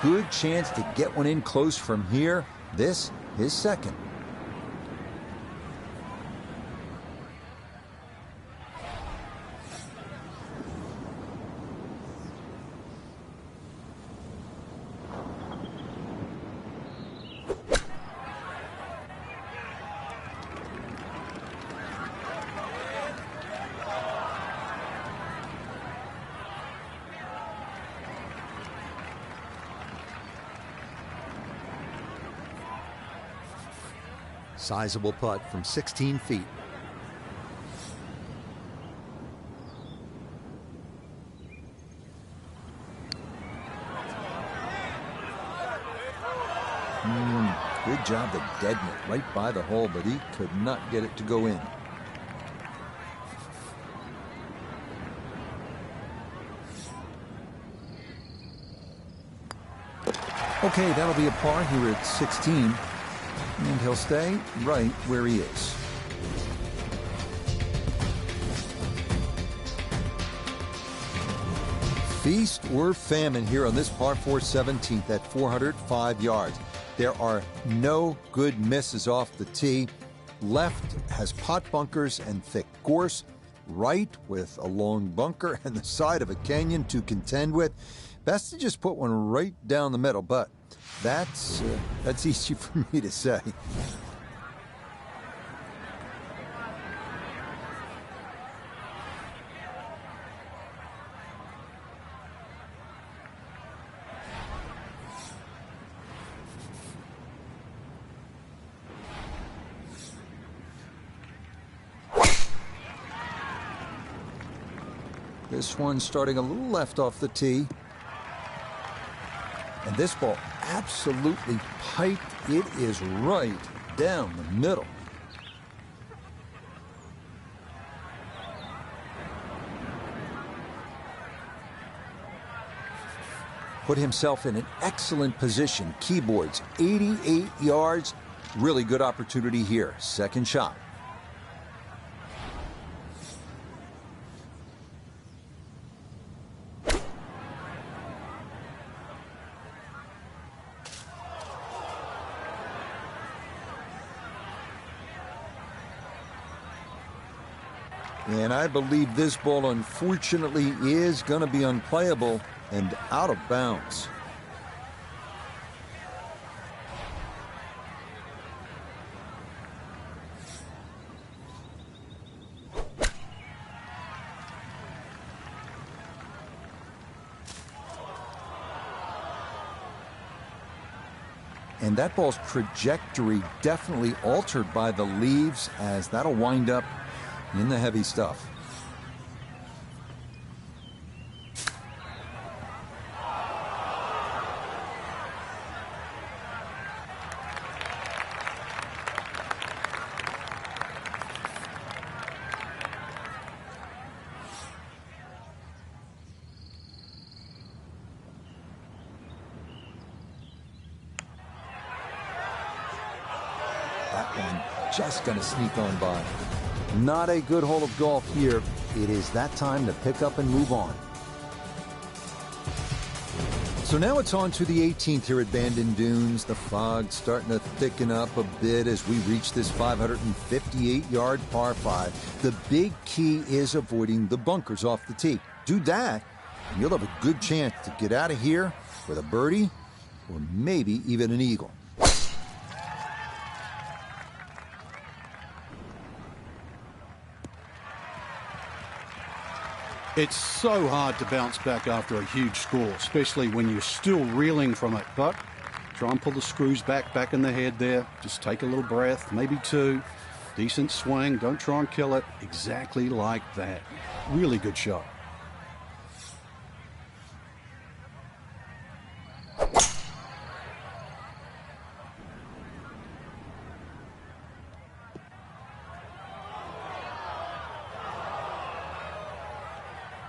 Good chance to get one in close from here. This, his second. Sizable putt from 16 feet. Good job to deaden it right by the hole, but he could not get it to go in. Okay, that'll be a par here at 16. And he'll stay right where he is. Feast or famine here on this par 4 17th at 405 yards. There are no good misses off the tee. Left has pot bunkers and thick gorse. Right with a long bunker and the side of a canyon to contend with. Best to just put one right down the middle, but that's easy for me to say. This one starting a little left off the tee. And this ball absolutely piped. It is right down the middle. put himself in an excellent position. Keyboards, 88 yards. Really good opportunity here. Second shot. And I believe this ball, unfortunately, is going to be unplayable and out of bounds. And that ball's trajectory definitely altered by the leaves, as that'll wind up in the heavy stuff. That one just going to sneak on by. Not a good hole of golf here. It is that time to pick up and move on. So now it's on to the 18th here at Bandon Dunes. The fog's starting to thicken up a bit as we reach this 558-yard par 5. The big key is avoiding the bunkers off the tee. Do that, and you'll have a good chance to get out of here with a birdie or maybe even an eagle. It's so hard to bounce back after a huge score, especially when you're still reeling from it. But try and pull the screws back in the head there. Just take a little breath, maybe two. Decent swing. Don't try and kill it. Exactly like that. Really good shot.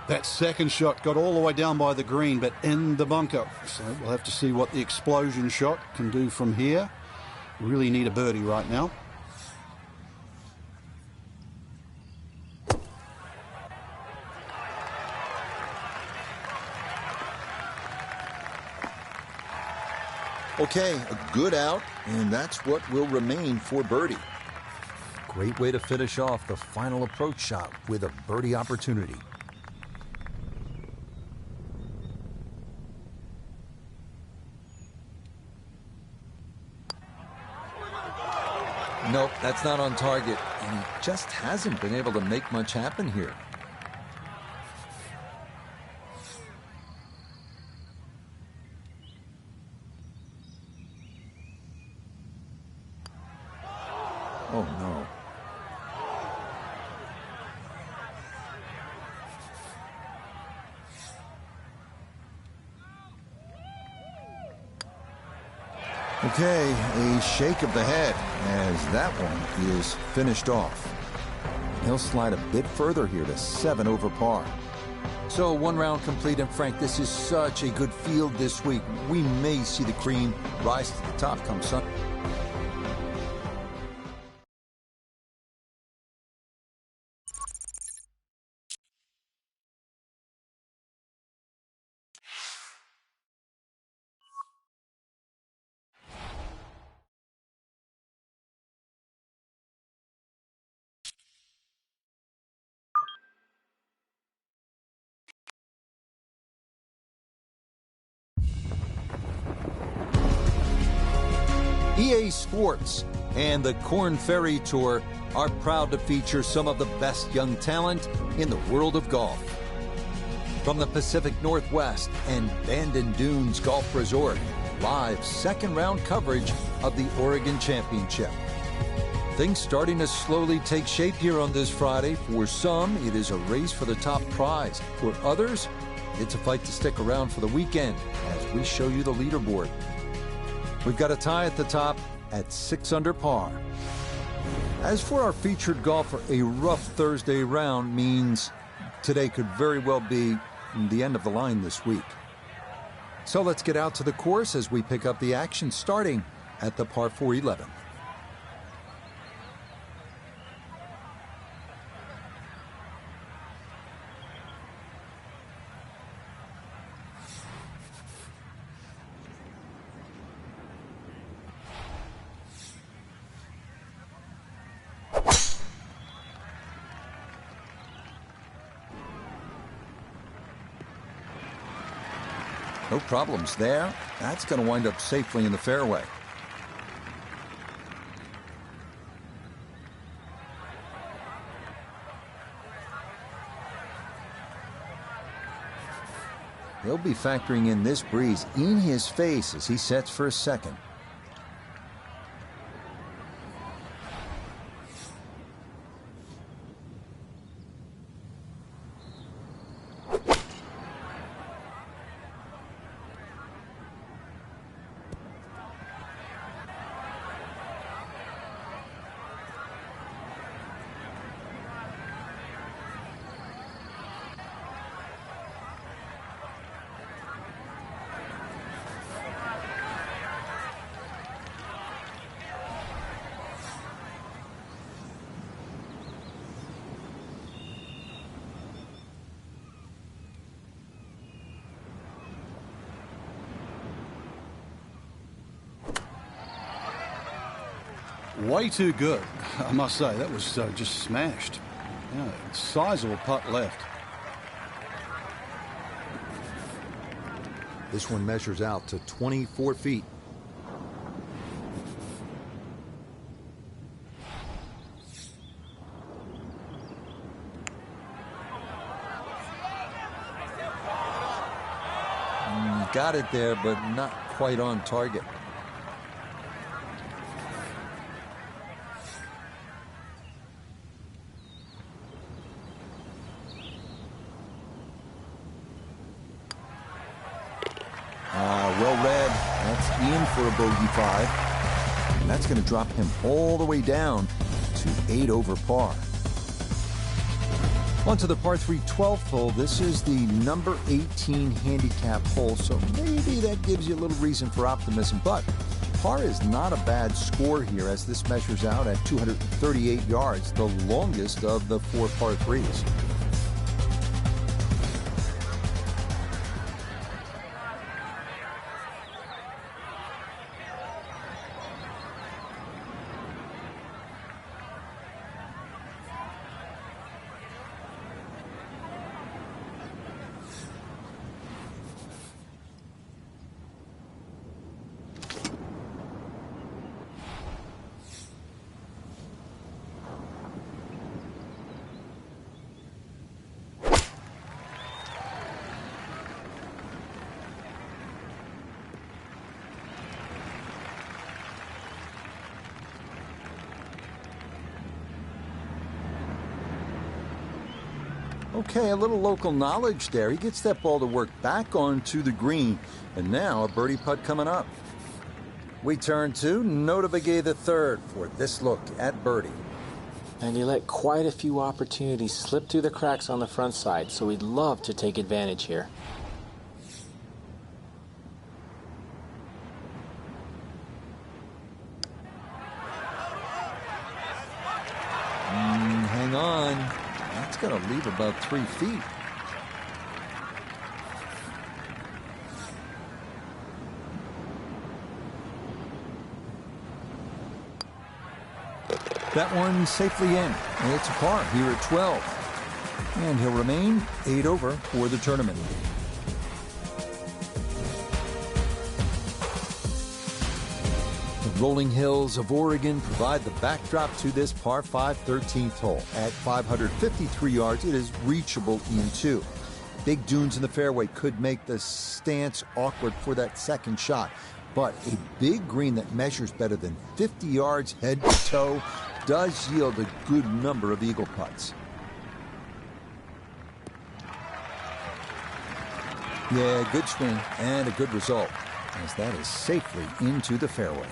That second shot got all the way down by the green, but in the bunker. So we'll have to see what the explosion shot can do from here. Really need a birdie right now. Okay, a good out, and that's what will remain for birdie. Great way to finish off the final approach shot with a birdie opportunity. Nope, that's not on target, and he just hasn't been able to make much happen here. Oh, no. Okay, a shake of the head as that one is finished off. He'll slide a bit further here to 7 over par. So one round complete, and Frank, this is such a good field this week. We may see the cream rise to the top come Sunday. EA Sports and the Korn Ferry Tour are proud to feature some of the best young talent in the world of golf. From the Pacific Northwest and Bandon Dunes Golf Resort, live second round coverage of the Oregon Championship. Things starting to slowly take shape here on this Friday. For some, it is a race for the top prize. For others, it's a fight to stick around for the weekend as we show you the leaderboard. We've got a tie at the top at 6 under par. As for our featured golfer, a rough Thursday round means today could very well be the end of the line this week. So let's get out to the course as we pick up the action starting at the par 4 11. No problems there. That's going to wind up safely in the fairway. He'll be factoring in this breeze in his face as he sets for a second. Way too good, I must say. That was just smashed. Yeah, sizable putt left. This one measures out to 24 feet. Got it there, but not quite on target. Well read. That's in for a bogey 5. And that's going to drop him all the way down to 8 over par. On to the par 3 12th hole. This is the number 18 handicap hole, so maybe that gives you a little reason for optimism. But par is not a bad score here as this measures out at 238 yards, the longest of the 4 par 3s. Okay, a little local knowledge there. He gets that ball to work back onto the green. And now a birdie putt coming up. We turn to Notah Begay III for this look at birdie. And he let quite a few opportunities slip through the cracks on the front side, so he'd love to take advantage here. Hang on. That's going to leave about 3 feet. That one safely in. And it's a par here at 12. And he'll remain 8 over for the tournament. The rolling hills of Oregon provide the backdrop to this par 5 13th hole. At 553 yards, it is reachable in 2. Big dunes in the fairway could make the stance awkward for that second shot. But a big green that measures better than 50 yards head to toe does yield a good number of eagle putts. Yeah, good swing and a good result, as that is safely into the fairway.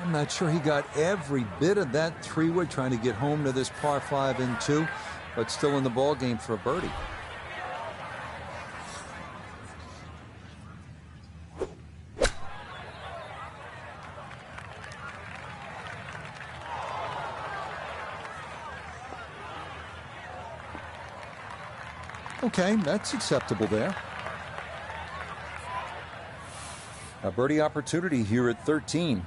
I'm not sure he got every bit of that 3-wood trying to get home to this par 5 and 2, but still in the ball game for a birdie. Okay, that's acceptable there. A birdie opportunity here at 13.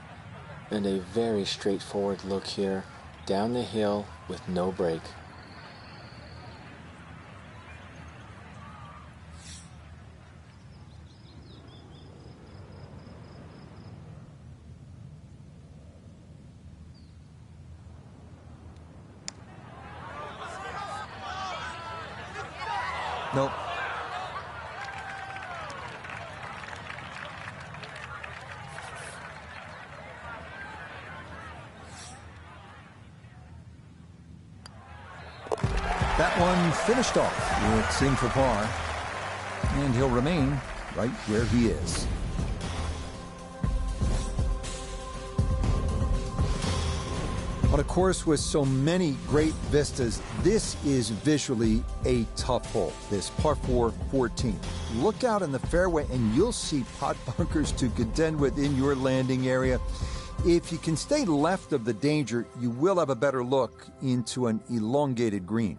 And a very straightforward look here. Down the hill with no break. Nope. That one finished off with sing for par, and he'll remain right where he is. On a course with so many great vistas, this is visually a tough hole, this par 4 14. Look out in the fairway and you'll see pot bunkers to contend with in your landing area. If you can stay left of the danger, you will have a better look into an elongated green.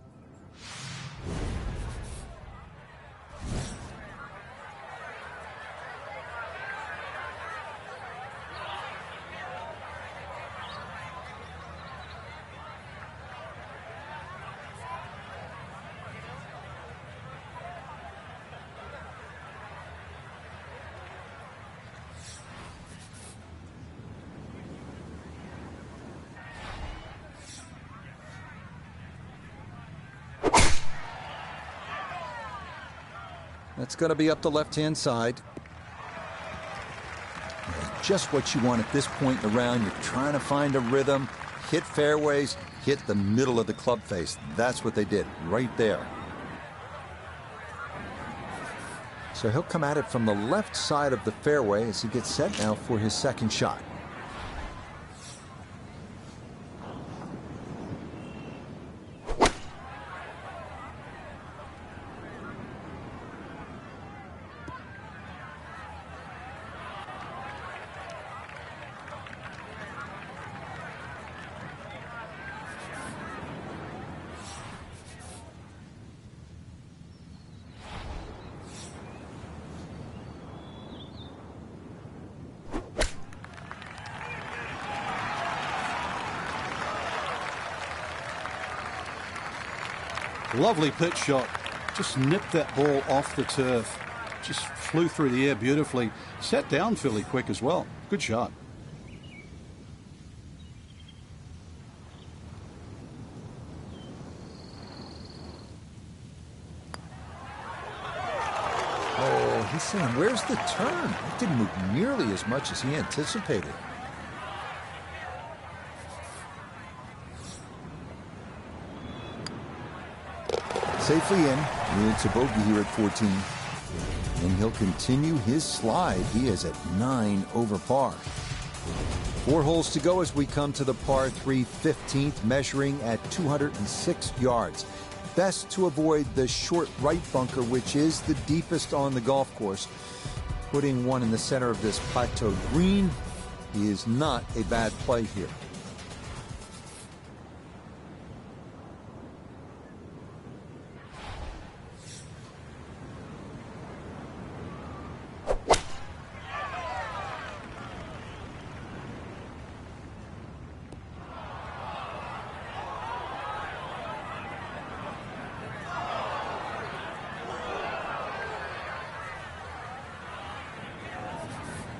That's going to be up the left-hand side. Just what you want at this point in the round. You're trying to find a rhythm, hit fairways, hit the middle of the club face. That's what they did right there. So he'll come at it from the left side of the fairway as he gets set now for his second shot. Lovely pitch shot. Just nipped that ball off the turf. Just flew through the air beautifully. Sat down fairly quick as well. Good shot. Oh, he's saying, where's the turn? It didn't move nearly as much as he anticipated. Safely in. It's a bogey here at 14. And he'll continue his slide. He is at 9 over par. 4 holes to go as we come to the par 3 15th, measuring at 206 yards. Best to avoid the short right bunker, which is the deepest on the golf course. Putting one in the center of this plateau green is not a bad play here.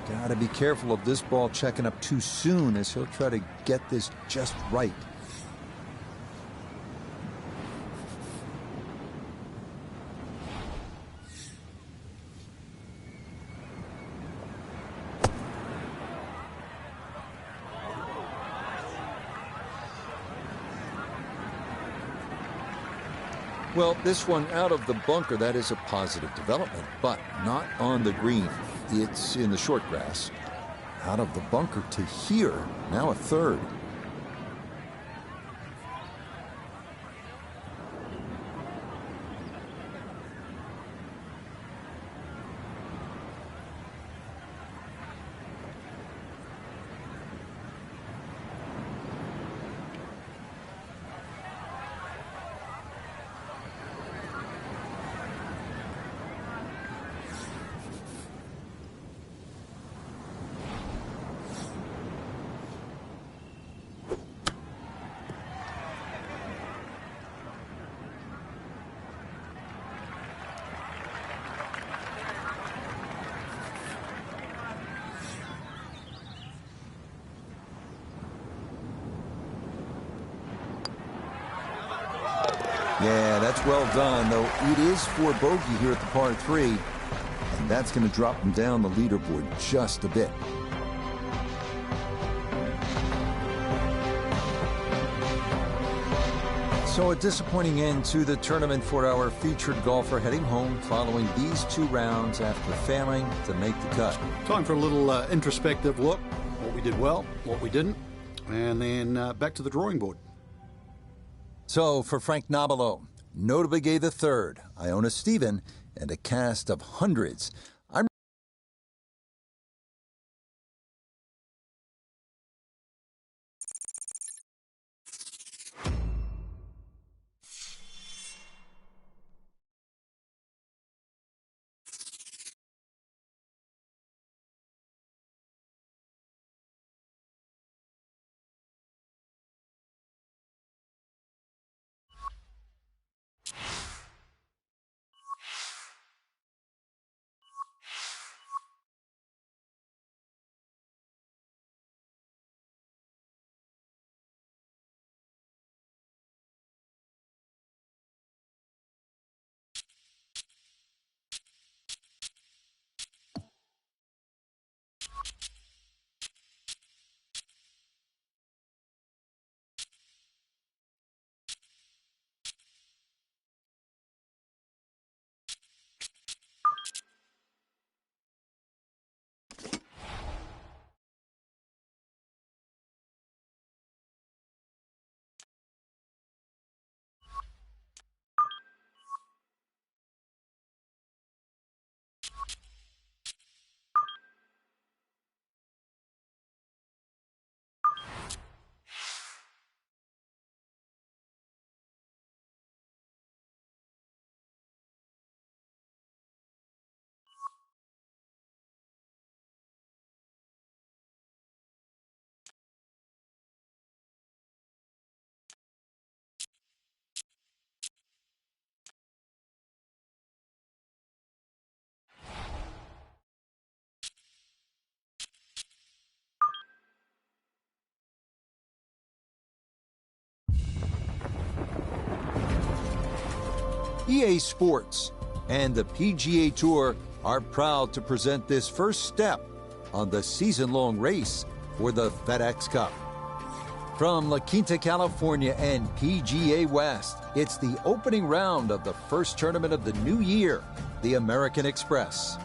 Got to be careful of this ball checking up too soon as he'll try to get this just right. Well, this one out of the bunker, that is a positive development, but not on the green. It's in the short grass. out of the bunker to here. Now a third. Yeah, that's well done, though it is for bogey here at the par 3, and that's going to drop him down the leaderboard just a bit. So a disappointing end to the tournament for our featured golfer, heading home following these 2 rounds after failing to make the cut. Time for a little introspective look. What we did well, what we didn't, and then back to the drawing board. So for Frank Nobilo, Notobegay III, Iona Stephen, and a cast of hundreds, I'm EA Sports and the PGA Tour are proud to present this first step on the season-long race for the FedEx Cup. From La Quinta, California and PGA West, it's the opening round of the first tournament of the new year, the American Express.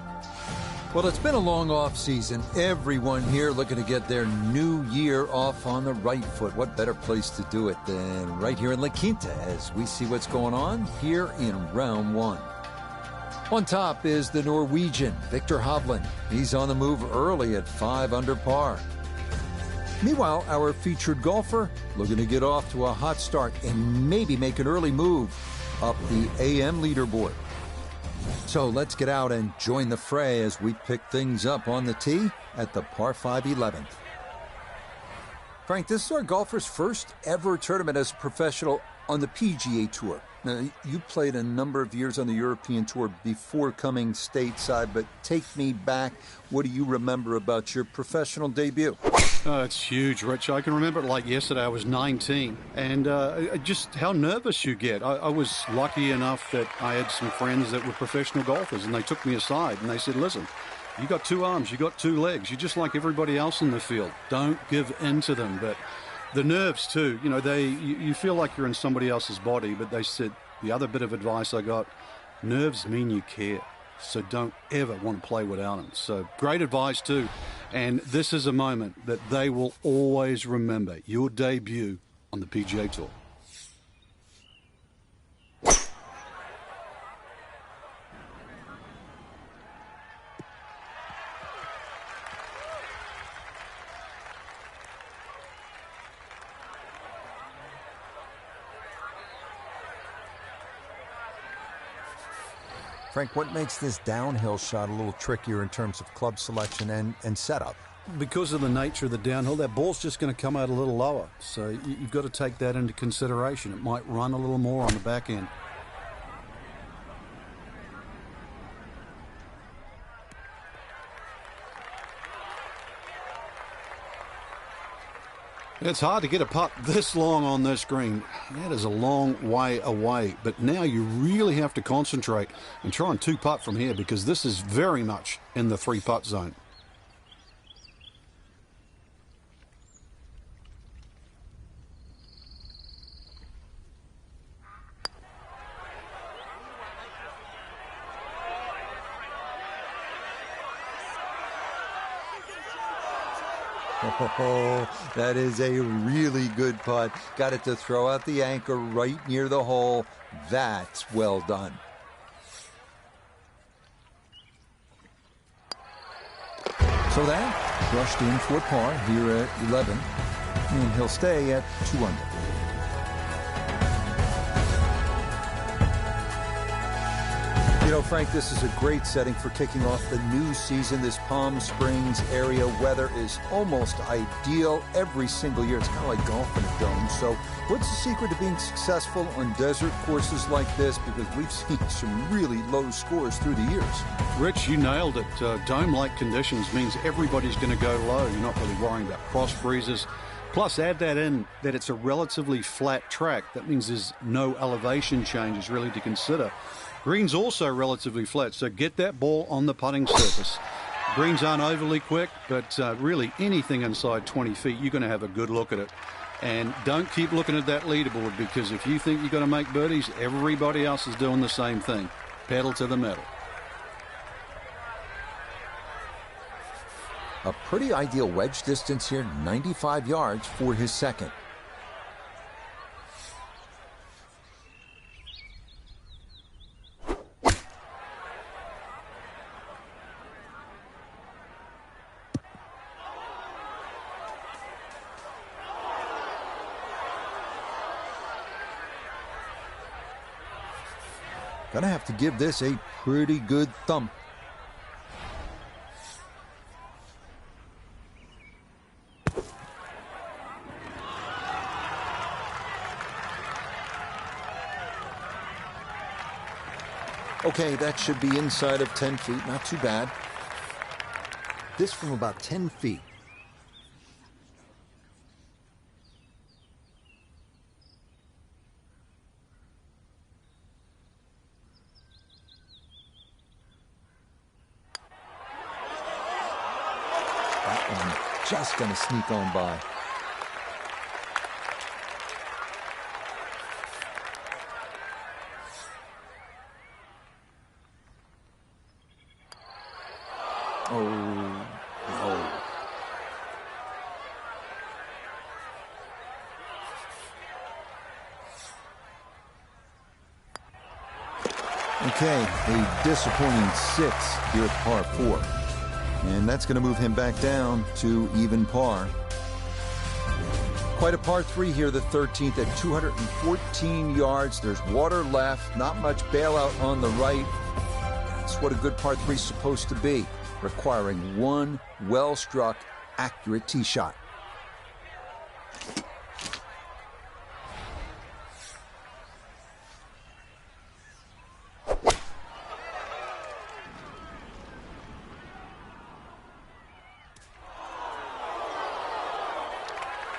Well, it's been a long off season. Everyone here looking to get their new year off on the right foot. What better place to do it than right here in La Quinta as we see what's going on here in round 1. On top is the Norwegian, Victor Hovland. He's on the move early at 5 under par. Meanwhile, our featured golfer looking to get off to a hot start and maybe make an early move up the AM leaderboard. So let's get out and join the fray as we pick things up on the tee at the par 5 11th. Frank, this is our golfer's first ever tournament as a professional on the PGA Tour. Now, you played a number of years on the European Tour before coming stateside, but take me back. What do you remember about your professional debut? Oh, it's huge, Rich. I can remember it like yesterday. I was 19, and just how nervous you get. I was lucky enough that I had some friends that were professional golfers, and they took me aside, and they said, listen, you got 2 arms, you got 2 legs. You're just like everybody else in the field. Don't give in to them. But the nerves, too, you know, you feel like you're in somebody else's body, but they said the other bit of advice I got, nerves mean you care. So don't ever want to play without them. So great advice, too. And this is a moment that they will always remember, your debut on the PGA Tour. Frank, what makes this downhill shot a little trickier in terms of club selection and setup? Because of the nature of the downhill, that ball's just going to come out a little lower. So you've got to take that into consideration. It might run a little more on the back end. It's hard to get a putt this long on this green. That is a long way away. But now you really have to concentrate and try and two-putt from here, because this is very much in the three-putt zone. Oh, that is a really good putt. Got it to throw out the anchor right near the hole. That's well done. So that brushed in for par here at 11, and he'll stay at 2 under. You know, Frank, this is a great setting for kicking off the new season. This Palm Springs area weather is almost ideal every single year. It's kind of like golf in a dome. So what's the secret to being successful on desert courses like this? Because we've seen some really low scores through the years. Rich, you nailed it. Dome-like conditions means everybody's going to go low. You're not really worrying about cross breezes. Plus, add that in that it's a relatively flat track. That means there's no elevation changes really to consider. Green's also relatively flat, so get that ball on the putting surface. Greens aren't overly quick, but really anything inside 20 feet, you're going to have a good look at it. And don't keep looking at that leaderboard, because if you think you're going to make birdies, everybody else is doing the same thing. Pedal to the metal. A pretty ideal wedge distance here, 95 yards for his second. Gonna have to give this a pretty good thump. Okay, that should be inside of 10 feet, not too bad. This from about 10 feet. Just going to sneak on by. Oh, no. Okay, a disappointing 6 here at par 4. And that's going to move him back down to even par. Quite a par 3 here, the 13th at 214 yards. There's water left, not much bailout on the right. That's what a good par 3 is supposed to be, requiring one well-struck, accurate tee shot.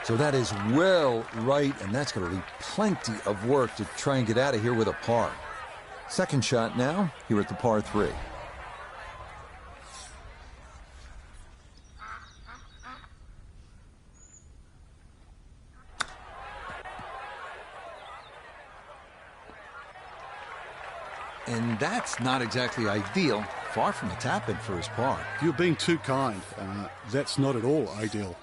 So that is well right, and that's going to leave plenty of work to try and get out of here with a par. Second shot now, here at the par 3. And that's not exactly ideal far from a tap-in for his par. You're being too kind. That's not at all ideal.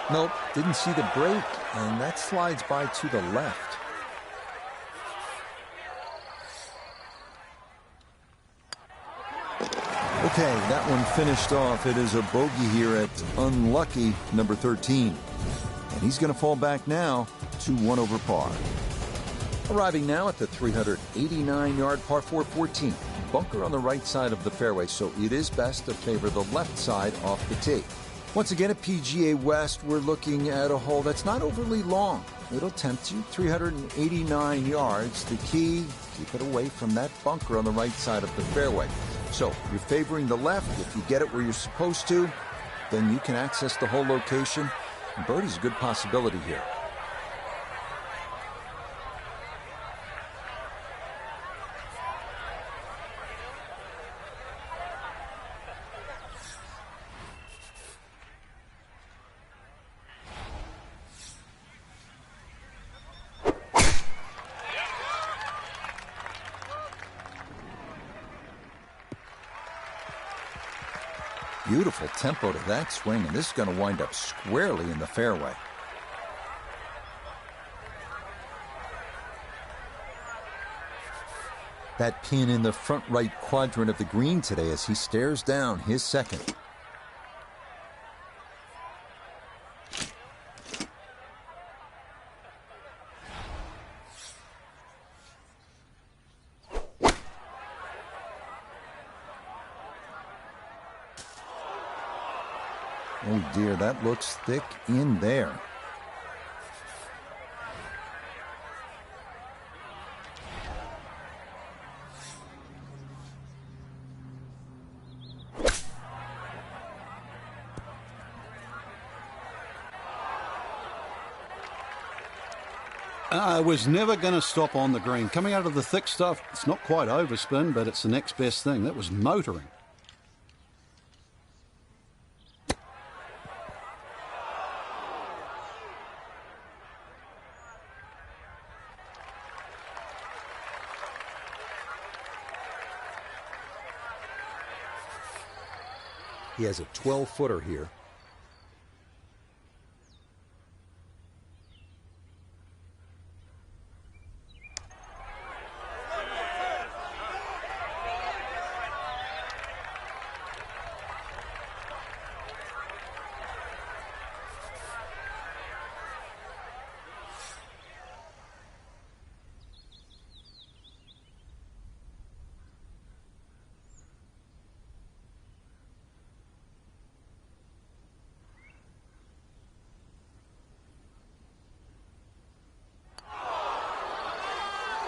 Nope, didn't see the break, and that slides by to the left. Okay, that one finished off. It is a bogey here at unlucky number 13. And he's going to fall back now to 1 over par. Arriving now at the 389-yard par 4 14. Bunker on the right side of the fairway, so it is best to favor the left side off the tee. Once again at PGA West, we're looking at a hole that's not overly long. It'll tempt you, 389 yards. The key, keep it away from that bunker on the right side of the fairway. So you're favoring the left. If you get it where you're supposed to, then you can access the whole location. And birdie's a good possibility here. Beautiful tempo to that swing, and this is going to wind up squarely in the fairway. That pin in the front right quadrant of the green today as he stares down his second. Oh dear, that looks thick in there. I was never going to stop on the green. Coming out of the thick stuff, it's not quite overspin, but it's the next best thing. That was motoring. He has a 12-footer here.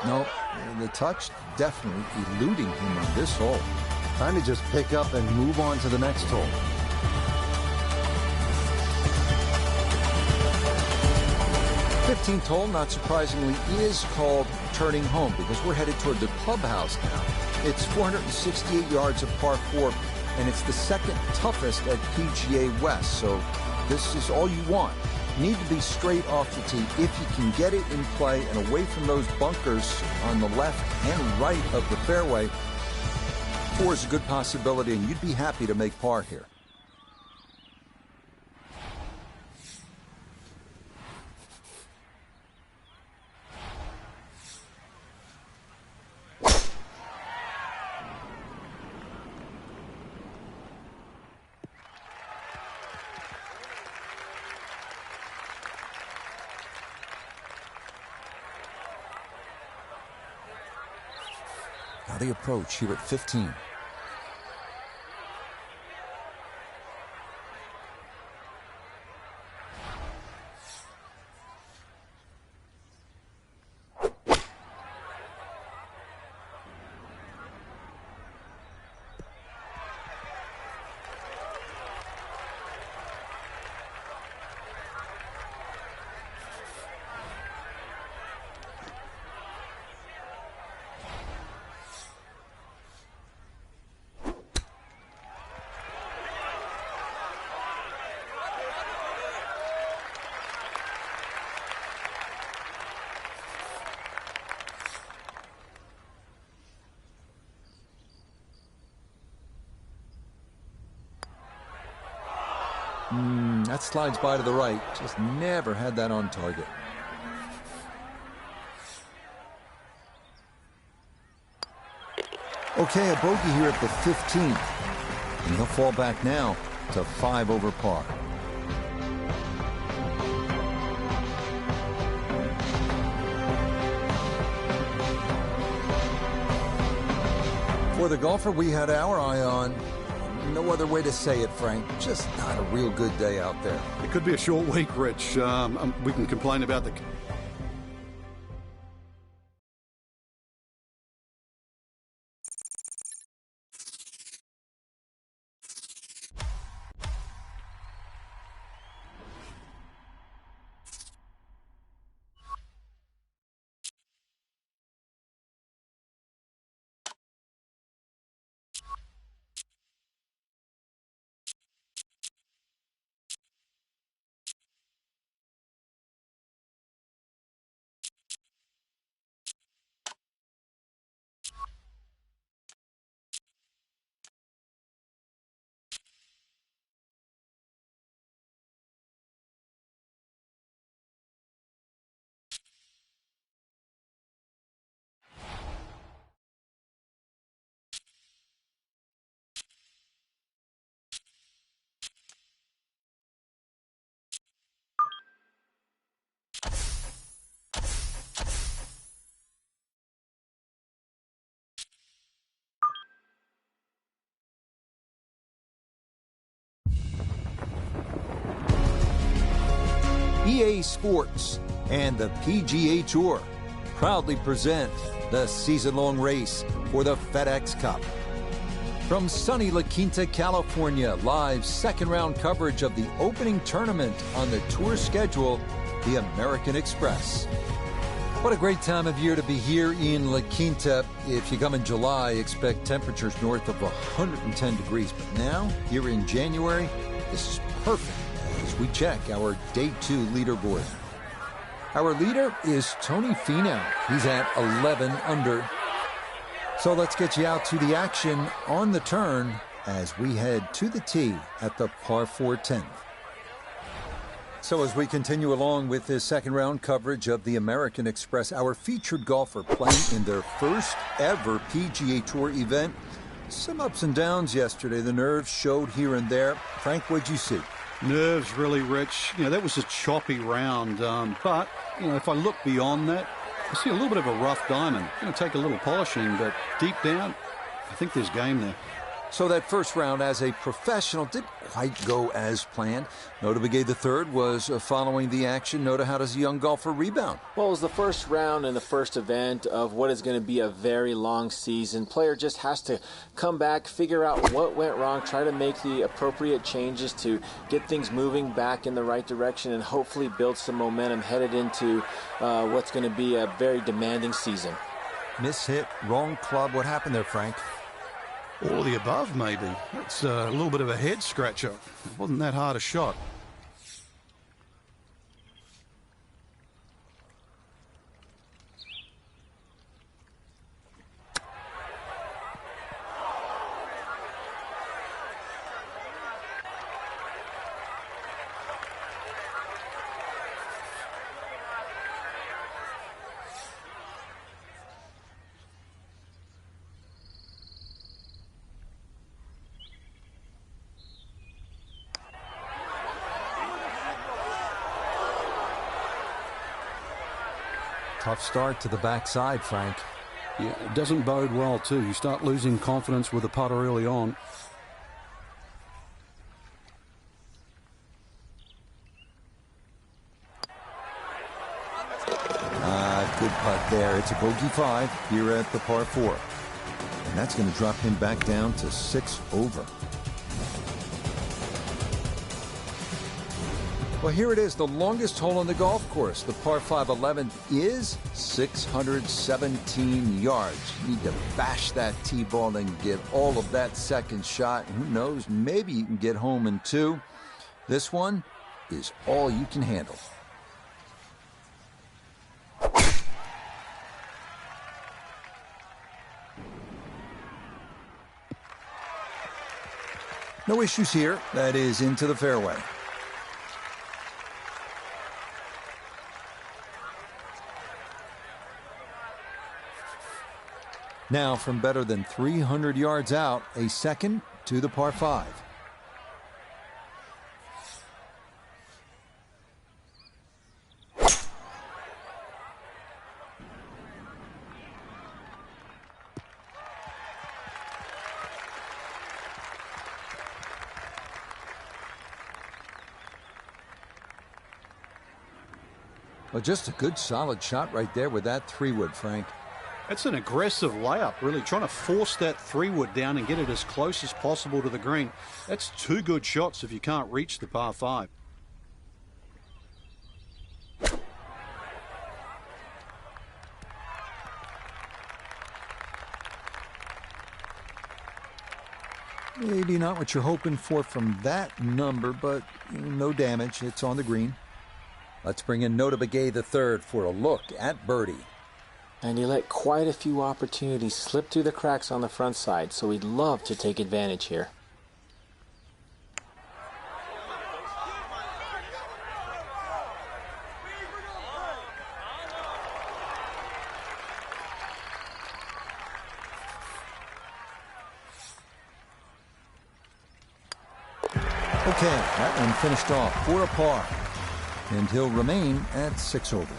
Nope, the touch definitely eluding him on this hole. Time to just pick up and move on to the next hole. '15th hole, not surprisingly, is called Turning Home because we're headed toward the clubhouse now. It's 468 yards of par 4, and it's the second toughest at PGA West, so this is all you want. Need to be straight off the tee if you can get it in play and away from those bunkers on the left and right of the fairway. 4 is a good possibility, and you'd be happy to make par here. Now the approach here at 15. That slides by to the right. Just never had that on target. Okay, a bogey here at the 15th. And he'll fall back now to 5 over par. For the golfer we had our eye on, no other way to say it, Frank, just not a real good day out there. It could be a short week, Rich. We can complain about the... EA Sports and the PGA Tour proudly present the season-long race for the FedEx Cup. From sunny La Quinta, California, live second-round coverage of the opening tournament on the tour schedule, the American Express. What a great time of year to be here in La Quinta. If you come in July, expect temperatures north of 110 degrees. But now, here in January, this is perfect as we check our Day 2 leaderboard. Our leader is Tony Finau. He's at 11 under. So let's get you out to the action on the turn as we head to the tee at the par 4 10th. So as we continue along with this second round coverage of the American Express, our featured golfer playing in their first ever PGA Tour event. Some ups and downs yesterday. The nerves showed here and there. Frank, what'd you see? Nerves really, Rich. That was a choppy round. But, if I look beyond that, I see a little bit of a rough diamond. Going to take a little polishing, but deep down, I think there's game there. So that first round as a professional didn't quite go as planned. Nota Begay III was following the action. Nota, how does a young golfer rebound? Well, it was the first round and the first event of what is going to be a very long season. Player just has to come back, figure out what went wrong, try to make the appropriate changes to get things moving back in the right direction, and hopefully build some momentum headed into what's going to be a very demanding season. Mishit, wrong club. What happened there, Frank? All of the above, maybe. It's a little bit of a head scratcher. It wasn't that hard a shot. Tough start to the backside, Frank. Yeah, it doesn't bode well, too. You start losing confidence with the putter early on. Good putt there. It's a bogey 5 here at the par 4. And that's going to drop him back down to 6 over. Well, here it is, the longest hole on the golf course. The par 5 11th is 617 yards. You need to bash that tee ball and get all of that second shot. Who knows, maybe you can get home in 2. This one is all you can handle. No issues here. That is into the fairway. Now from better than 300 yards out, a second to the par 5. Well, just a good solid shot right there with that 3-wood, Frank. That's an aggressive layup, really, trying to force that 3-wood down and get it as close as possible to the green. That's 2 good shots if you can't reach the par 5. Maybe not what you're hoping for from that number, but no damage. It's on the green. Let's bring in Notah Begay III for a look at birdie. And he let quite a few opportunities slip through the cracks on the front side, so he'd love to take advantage here. Okay, that one finished off for a par, and he'll remain at 6 over.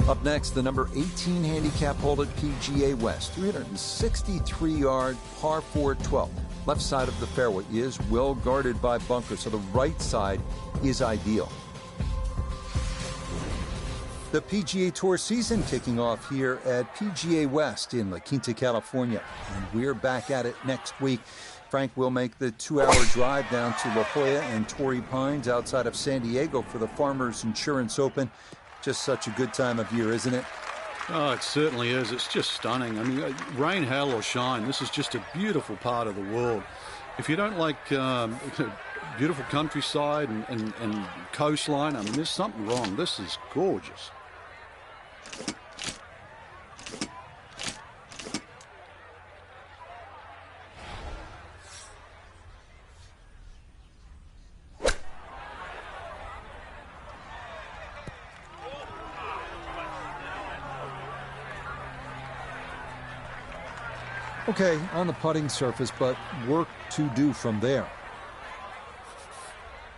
Up next, the number 18 handicap hole at PGA West, 363-yard par 4 12. Left side of the fairway is well guarded by bunkers, so the right side is ideal. The PGA Tour season kicking off here at PGA West in La Quinta, California. And we're back at it next week. Frank will make the 2-hour drive down to La Jolla and Torrey Pines outside of San Diego for the Farmers Insurance Open. Just such a good time of year, isn't it? Oh, it certainly is. It's just stunning. I mean, rain, hail, or shine, this is just a beautiful part of the world. If you don't like beautiful countryside and coastline, I mean, there's something wrong. This is gorgeous. Okay, on the putting surface, but work to do from there.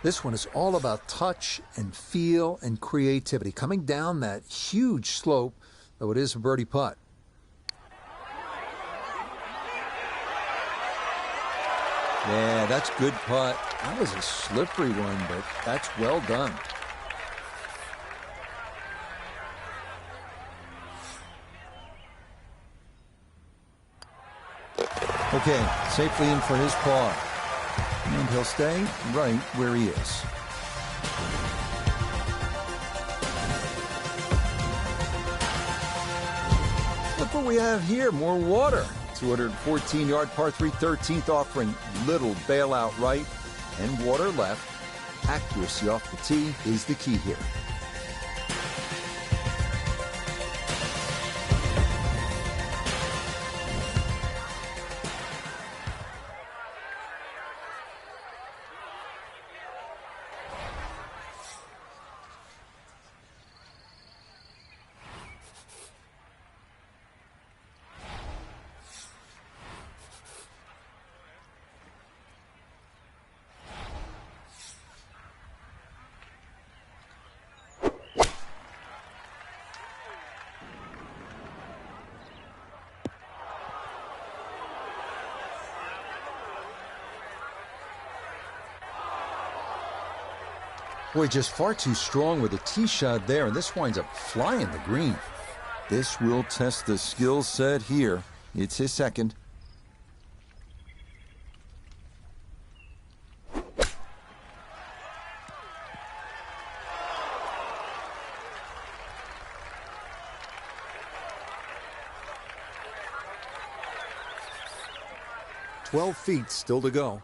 This one is all about touch and feel and creativity. Coming down that huge slope, though it is a birdie putt. Yeah, that's good putt. That was a slippery one, but that's well done. Okay, safely in for his par. And he'll stay right where he is. Look what we have here, more water. 214-yard par 3 13th offering, little bailout right and water left. Accuracy off the tee is the key here. Boy, just far too strong with a tee shot there, and this winds up flying the green. This will test the skill set here. It's his second. "12 feet still to go."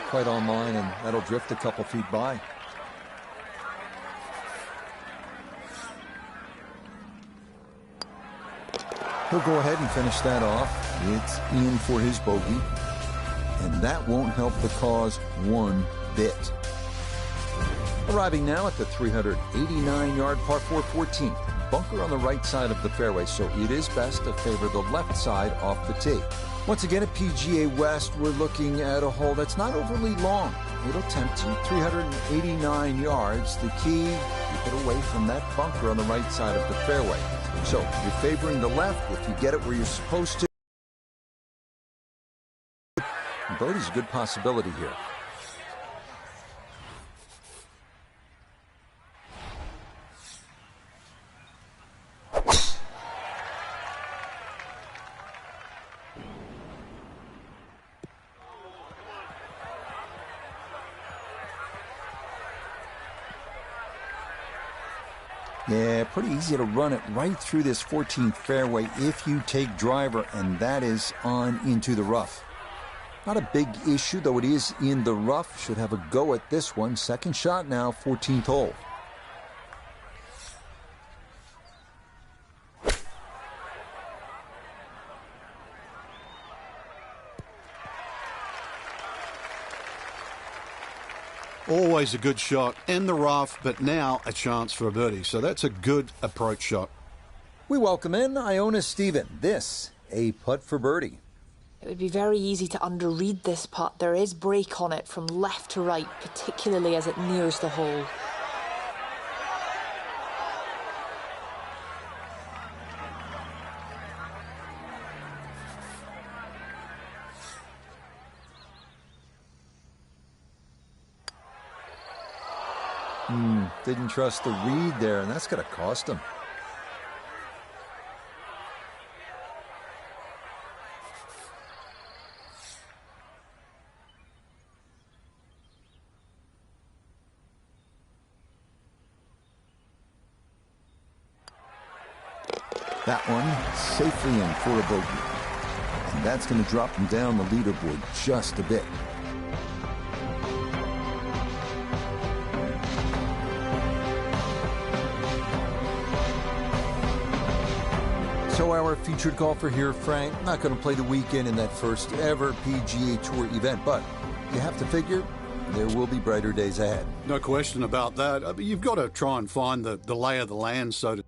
quite online, and that'll drift a couple feet by. He'll go ahead and finish that off. It's in for his bogey, and that won't help the cause one bit. Arriving now at the 389-yard par 4 14th. Bunker on the right side of the fairway, so it is best to favor the left side off the tee. Once again at PGA West, we're looking at a hole that's not overly long. It'll tempt you 389 yards. The key, keep it away from that bunker on the right side of the fairway. So you're favoring the left. If you get it where you're supposed to, birdie's a good possibility here. Yeah, pretty easy to run it right through this 14th fairway if you take driver, and that is on into the rough. Not a big issue, though it is in the rough. Should have a go at this one. Second shot now, 14th hole. Always a good shot in the rough, but now a chance for a birdie. So that's a good approach shot. We welcome in Iona Stephen. This, a putt for birdie. It would be very easy to underread this putt. There is break on it from left to right, particularly as it nears the hole. Didn't trust the read there, and that's going to cost him. That one safely in for a bogey. And that's going to drop him down the leaderboard just a bit. So our featured golfer here, Frank, not going to play the weekend in that first ever PGA Tour event, but you have to figure there will be brighter days ahead. No question about that. You've got to try and find the lay of the land, so to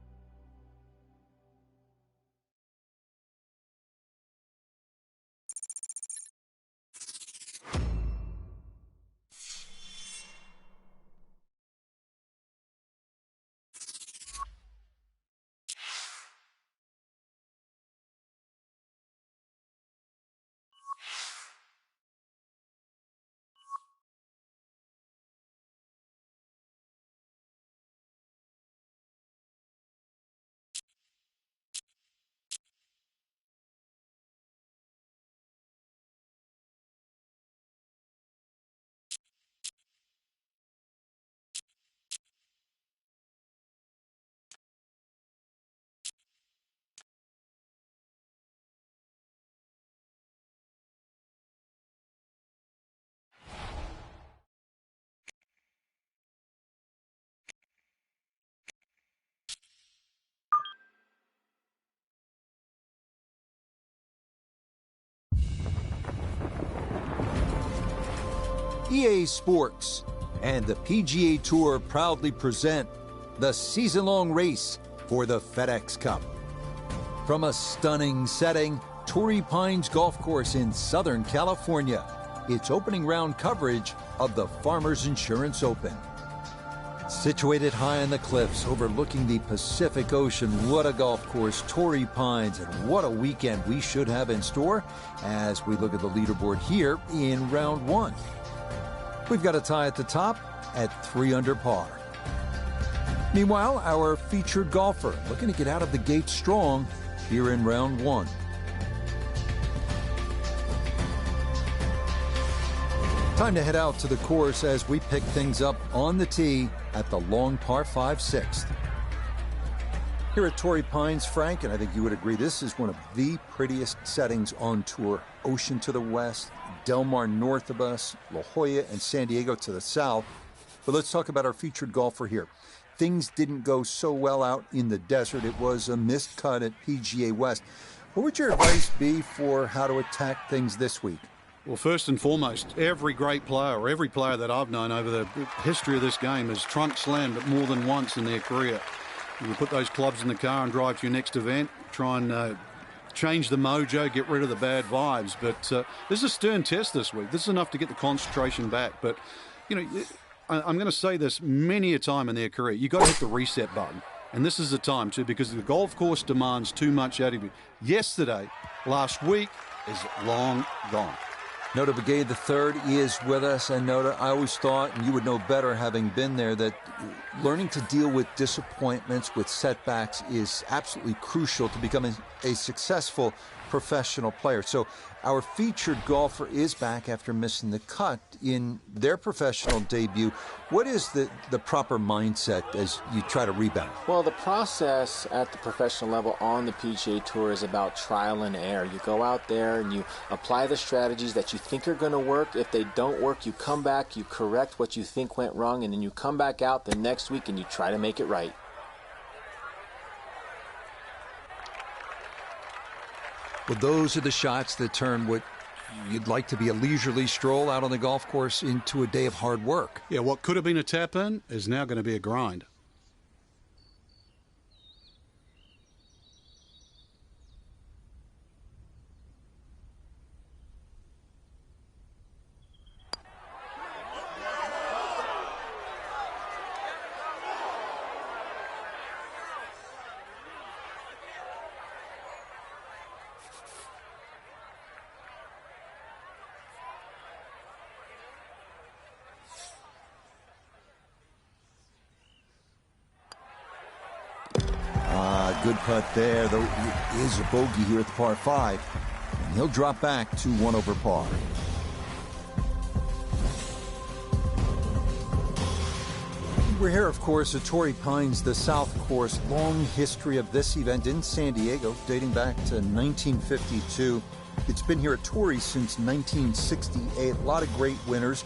EA Sports and the PGA Tour proudly present the season-long race for the FedEx Cup. From a stunning setting, Torrey Pines Golf Course in Southern California, it's opening round coverage of the Farmers Insurance Open. Situated high on the cliffs overlooking the Pacific Ocean, what a golf course, Torrey Pines, and what a weekend we should have in store as we look at the leaderboard here in round one. We've got a tie at the top at 3 under par. Meanwhile, our featured golfer looking to get out of the gate strong here in round one. Time to head out to the course as we pick things up on the tee at the long par 5 6th. Here at Torrey Pines, Frank, and I think you would agree, this is one of the prettiest settings on tour. Ocean to the west, Del Mar north of us, La Jolla and San Diego to the south. But let's talk about our featured golfer here. Things didn't go so well out in the desert. It was a missed cut at PGA West. What would your advice be for how to attack things this week? Well, first and foremost, every great player, or every player that I've known over the history of this game has trunk slammed it more than once in their career. You put those clubs in the car and drive to your next event, try and change the mojo, get rid of the bad vibes. But this is a stern test this week. This is enough to get the concentration back. But, you know, I'm going to say this many a time in their career. You've got to hit the reset button. And this is the time, too, because the golf course demands too much out of you. Yesterday, last week, is long gone. Notah Begay III is with us. And Notah, I always thought, and you would know better having been there, that learning to deal with disappointments, with setbacks, is absolutely crucial to becoming a successful professional player. So our featured golfer is back after missing the cut in their professional debut. What is the proper mindset as you try to rebound? Well, the process at the professional level on the PGA Tour is about trial and error. You go out there and you apply the strategies that you think are going to work. If they don't work, you come back, you correct what you think went wrong, and then you come back out the next week and you try to make it right. Well, those are the shots that turn what you'd like to be a leisurely stroll out on the golf course into a day of hard work. Yeah, what could have been a tap-in is now going to be a grind. Good putt there, though it is a bogey here at the par 5. And he'll drop back to 1 over par. We're here, of course, at Torrey Pines, the South Course. Long history of this event in San Diego, dating back to 1952. It's been here at Torrey since 1968. A lot of great winners.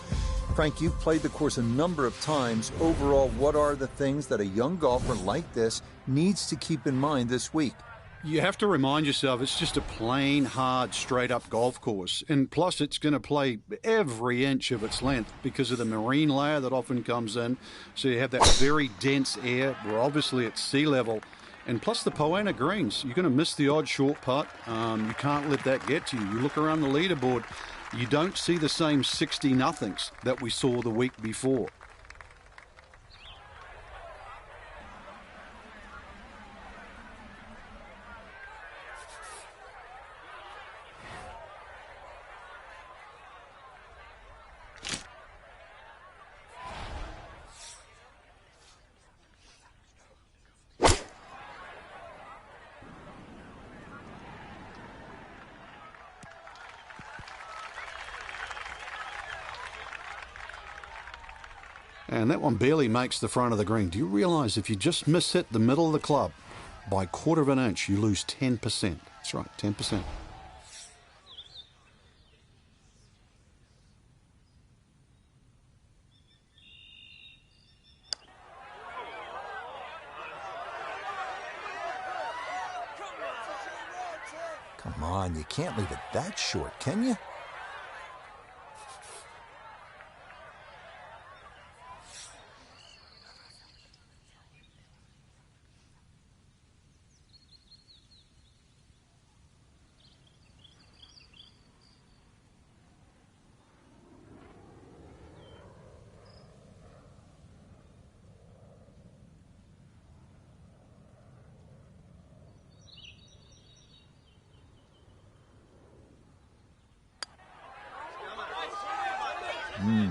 Frank, you've played the course a number of times. Overall, what are the things that a young golfer like this needs to keep in mind this week? You have to remind yourself it's just a plain, hard, straight-up golf course. And plus, it's going to play every inch of its length because of the marine layer that often comes in. So you have that very dense air. We're obviously at sea level. And plus the Poa annua greens. You're going to miss the odd short putt. You can't let that get to you. You look around the leaderboard, you don't see the same 60-nothings that we saw the week before. And that one barely makes the front of the green. Do you realize if you just miss hit the middle of the club by 1/4 of an inch, you lose 10%? That's right, 10%. Come on, you can't leave it that short, can you?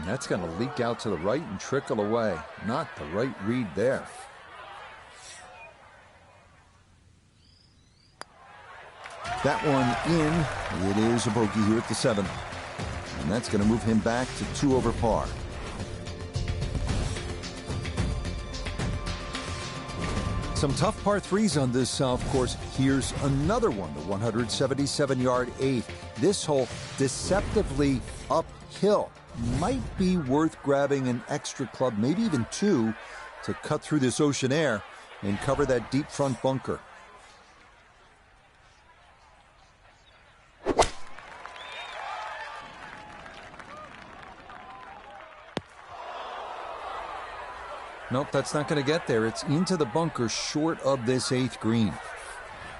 That's going to leak out to the right and trickle away. Not the right read there. That one in. It is a bogey here at the 7th. And that's going to move him back to 2 over par. Some tough par threes on this south course. Here's another one, the 177-yard 8th. This hole deceptively uphill. Might be worth grabbing an extra club, maybe even two, to cut through this ocean air and cover that deep front bunker. Nope, that's not going to get there. It's into the bunker short of this 8th green.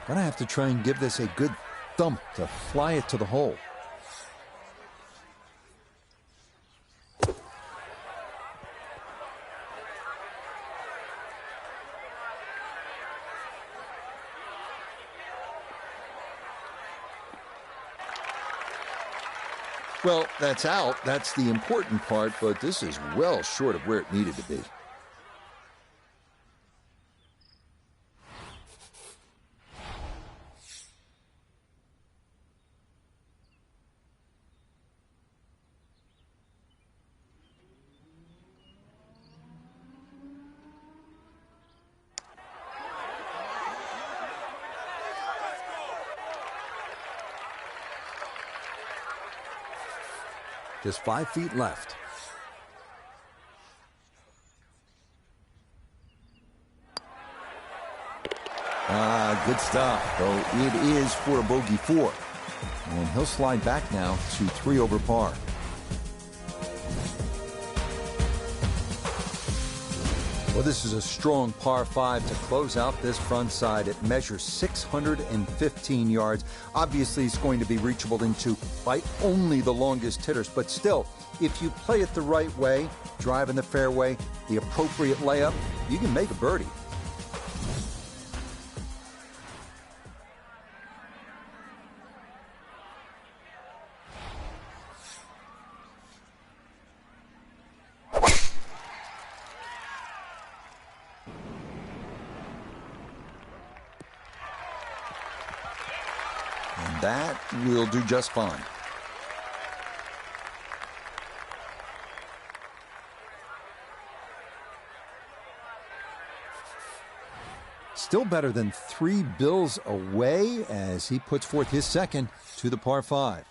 Gonna have to try and give this a good thump to fly it to the hole. Well, that's out. That's the important part, but this is well short of where it needed to be. Just 5 feet left. Good stop, though it is for a bogey 4. And he'll slide back now to 3 over par. Well, this is a strong par 5 to close out this front side. It measures 615 yards. Obviously, it's going to be reachable into by only the longest hitters, but still, if you play it the right way, drive in the fairway, the appropriate layup, you can make a birdie. That will do just fine. Still better than 3 bills away as he puts forth his second to the par 5.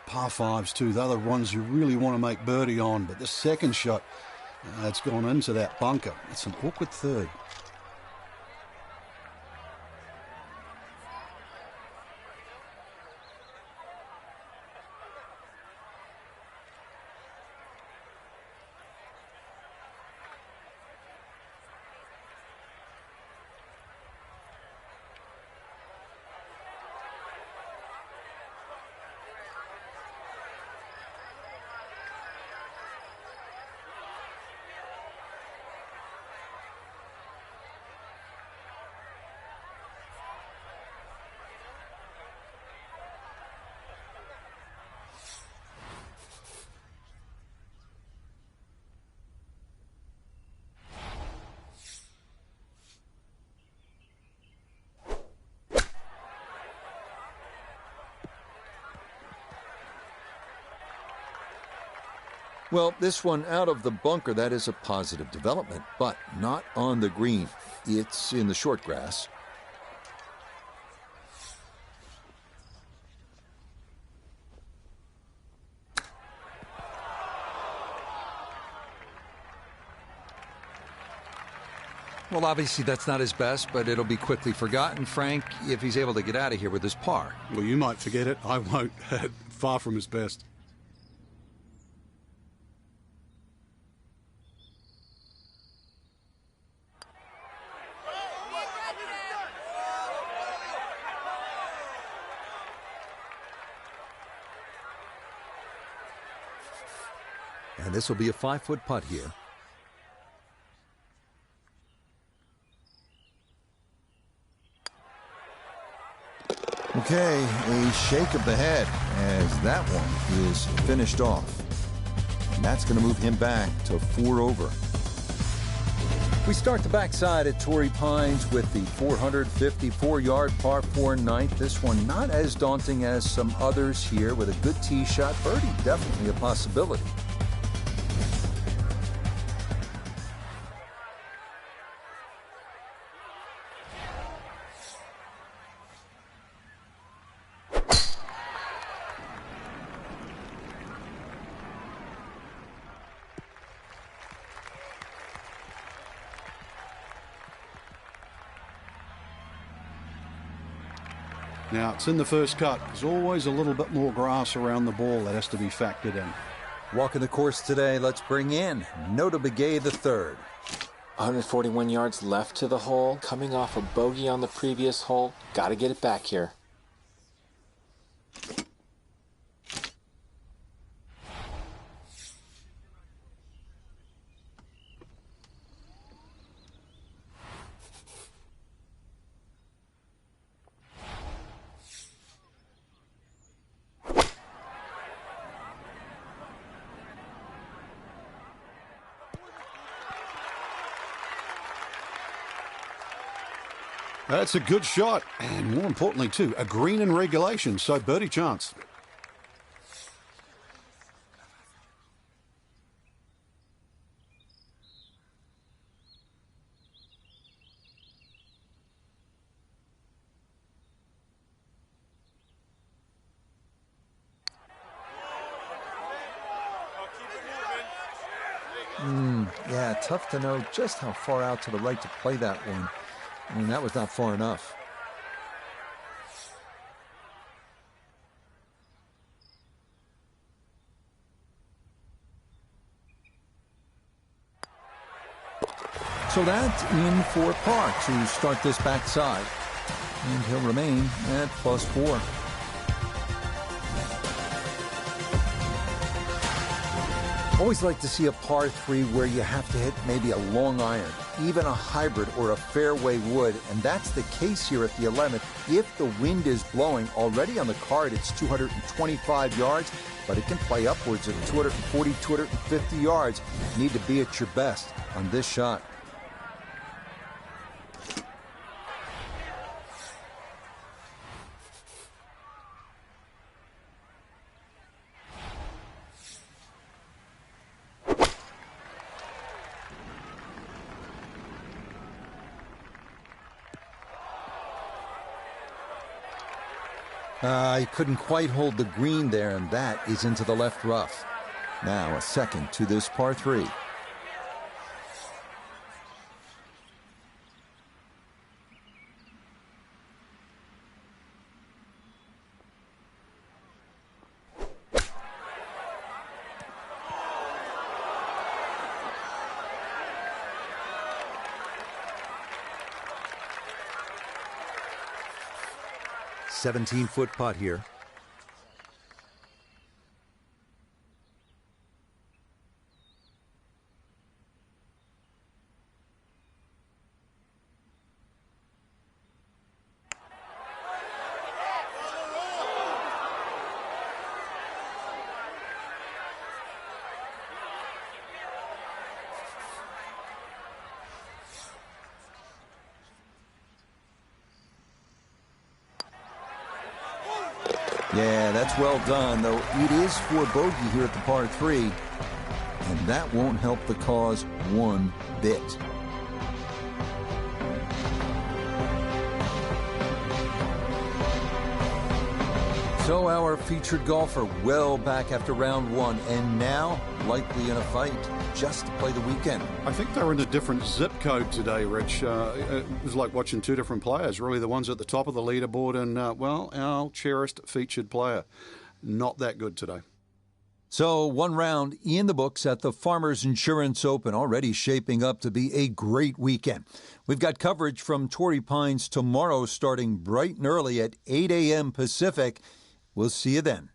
Par 5s too. They're the ones you really want to make birdie on, but the second shot, it's gone into that bunker. It's an awkward third. Well, this one out of the bunker, that is a positive development, but not on the green. It's in the short grass. Well, obviously that's not his best, but it'll be quickly forgotten, Frank, if he's able to get out of here with his par. Well, you might forget it. I won't. Far from his best. And this will be a 5-foot putt here. Okay, a shake of the head as that one is finished off. And that's going to move him back to 4 over. We start the backside at Torrey Pines with the 454-yard par 4 ninth. This one not as daunting as some others here with a good tee shot. Birdie definitely a possibility. Now, it's in the first cut. There's always a little bit more grass around the ball that has to be factored in. Walking the course today, let's bring in Notah Begay III. 141 yards left to the hole. Coming off a bogey on the previous hole. Got to get it back here. That's a good shot, and more importantly, too, a green in regulation, so birdie chance. Yeah, tough to know just how far out to the right to play that one. I mean, that was not far enough. So that's in for par to start this backside. And he'll remain at +4. Always like to see a par 3 where you have to hit maybe a long iron, even a hybrid or a fairway wood, and that's the case here at the 11th. If the wind is blowing, already on the card it's 225 yards, but it can play upwards of 240, 250 yards. You need to be at your best on this shot. He couldn't quite hold the green there, and that is into the left rough. Now a second to this par 3. $17-foot putt here. Yeah, that's well done, though it is for bogey here at the par 3, and that won't help the cause one bit. So our featured golfer well back after round 1, and now likely in a fight just to play the weekend. I think they're in a different zip code today, Rich. It was like watching two different players, really. The ones at the top of the leaderboard and, well, our cherished featured player. Not that good today. So 1 round in the books at the Farmers Insurance Open, already shaping up to be a great weekend. We've got coverage from Torrey Pines tomorrow starting bright and early at 8 a.m. Pacific. We'll see you then.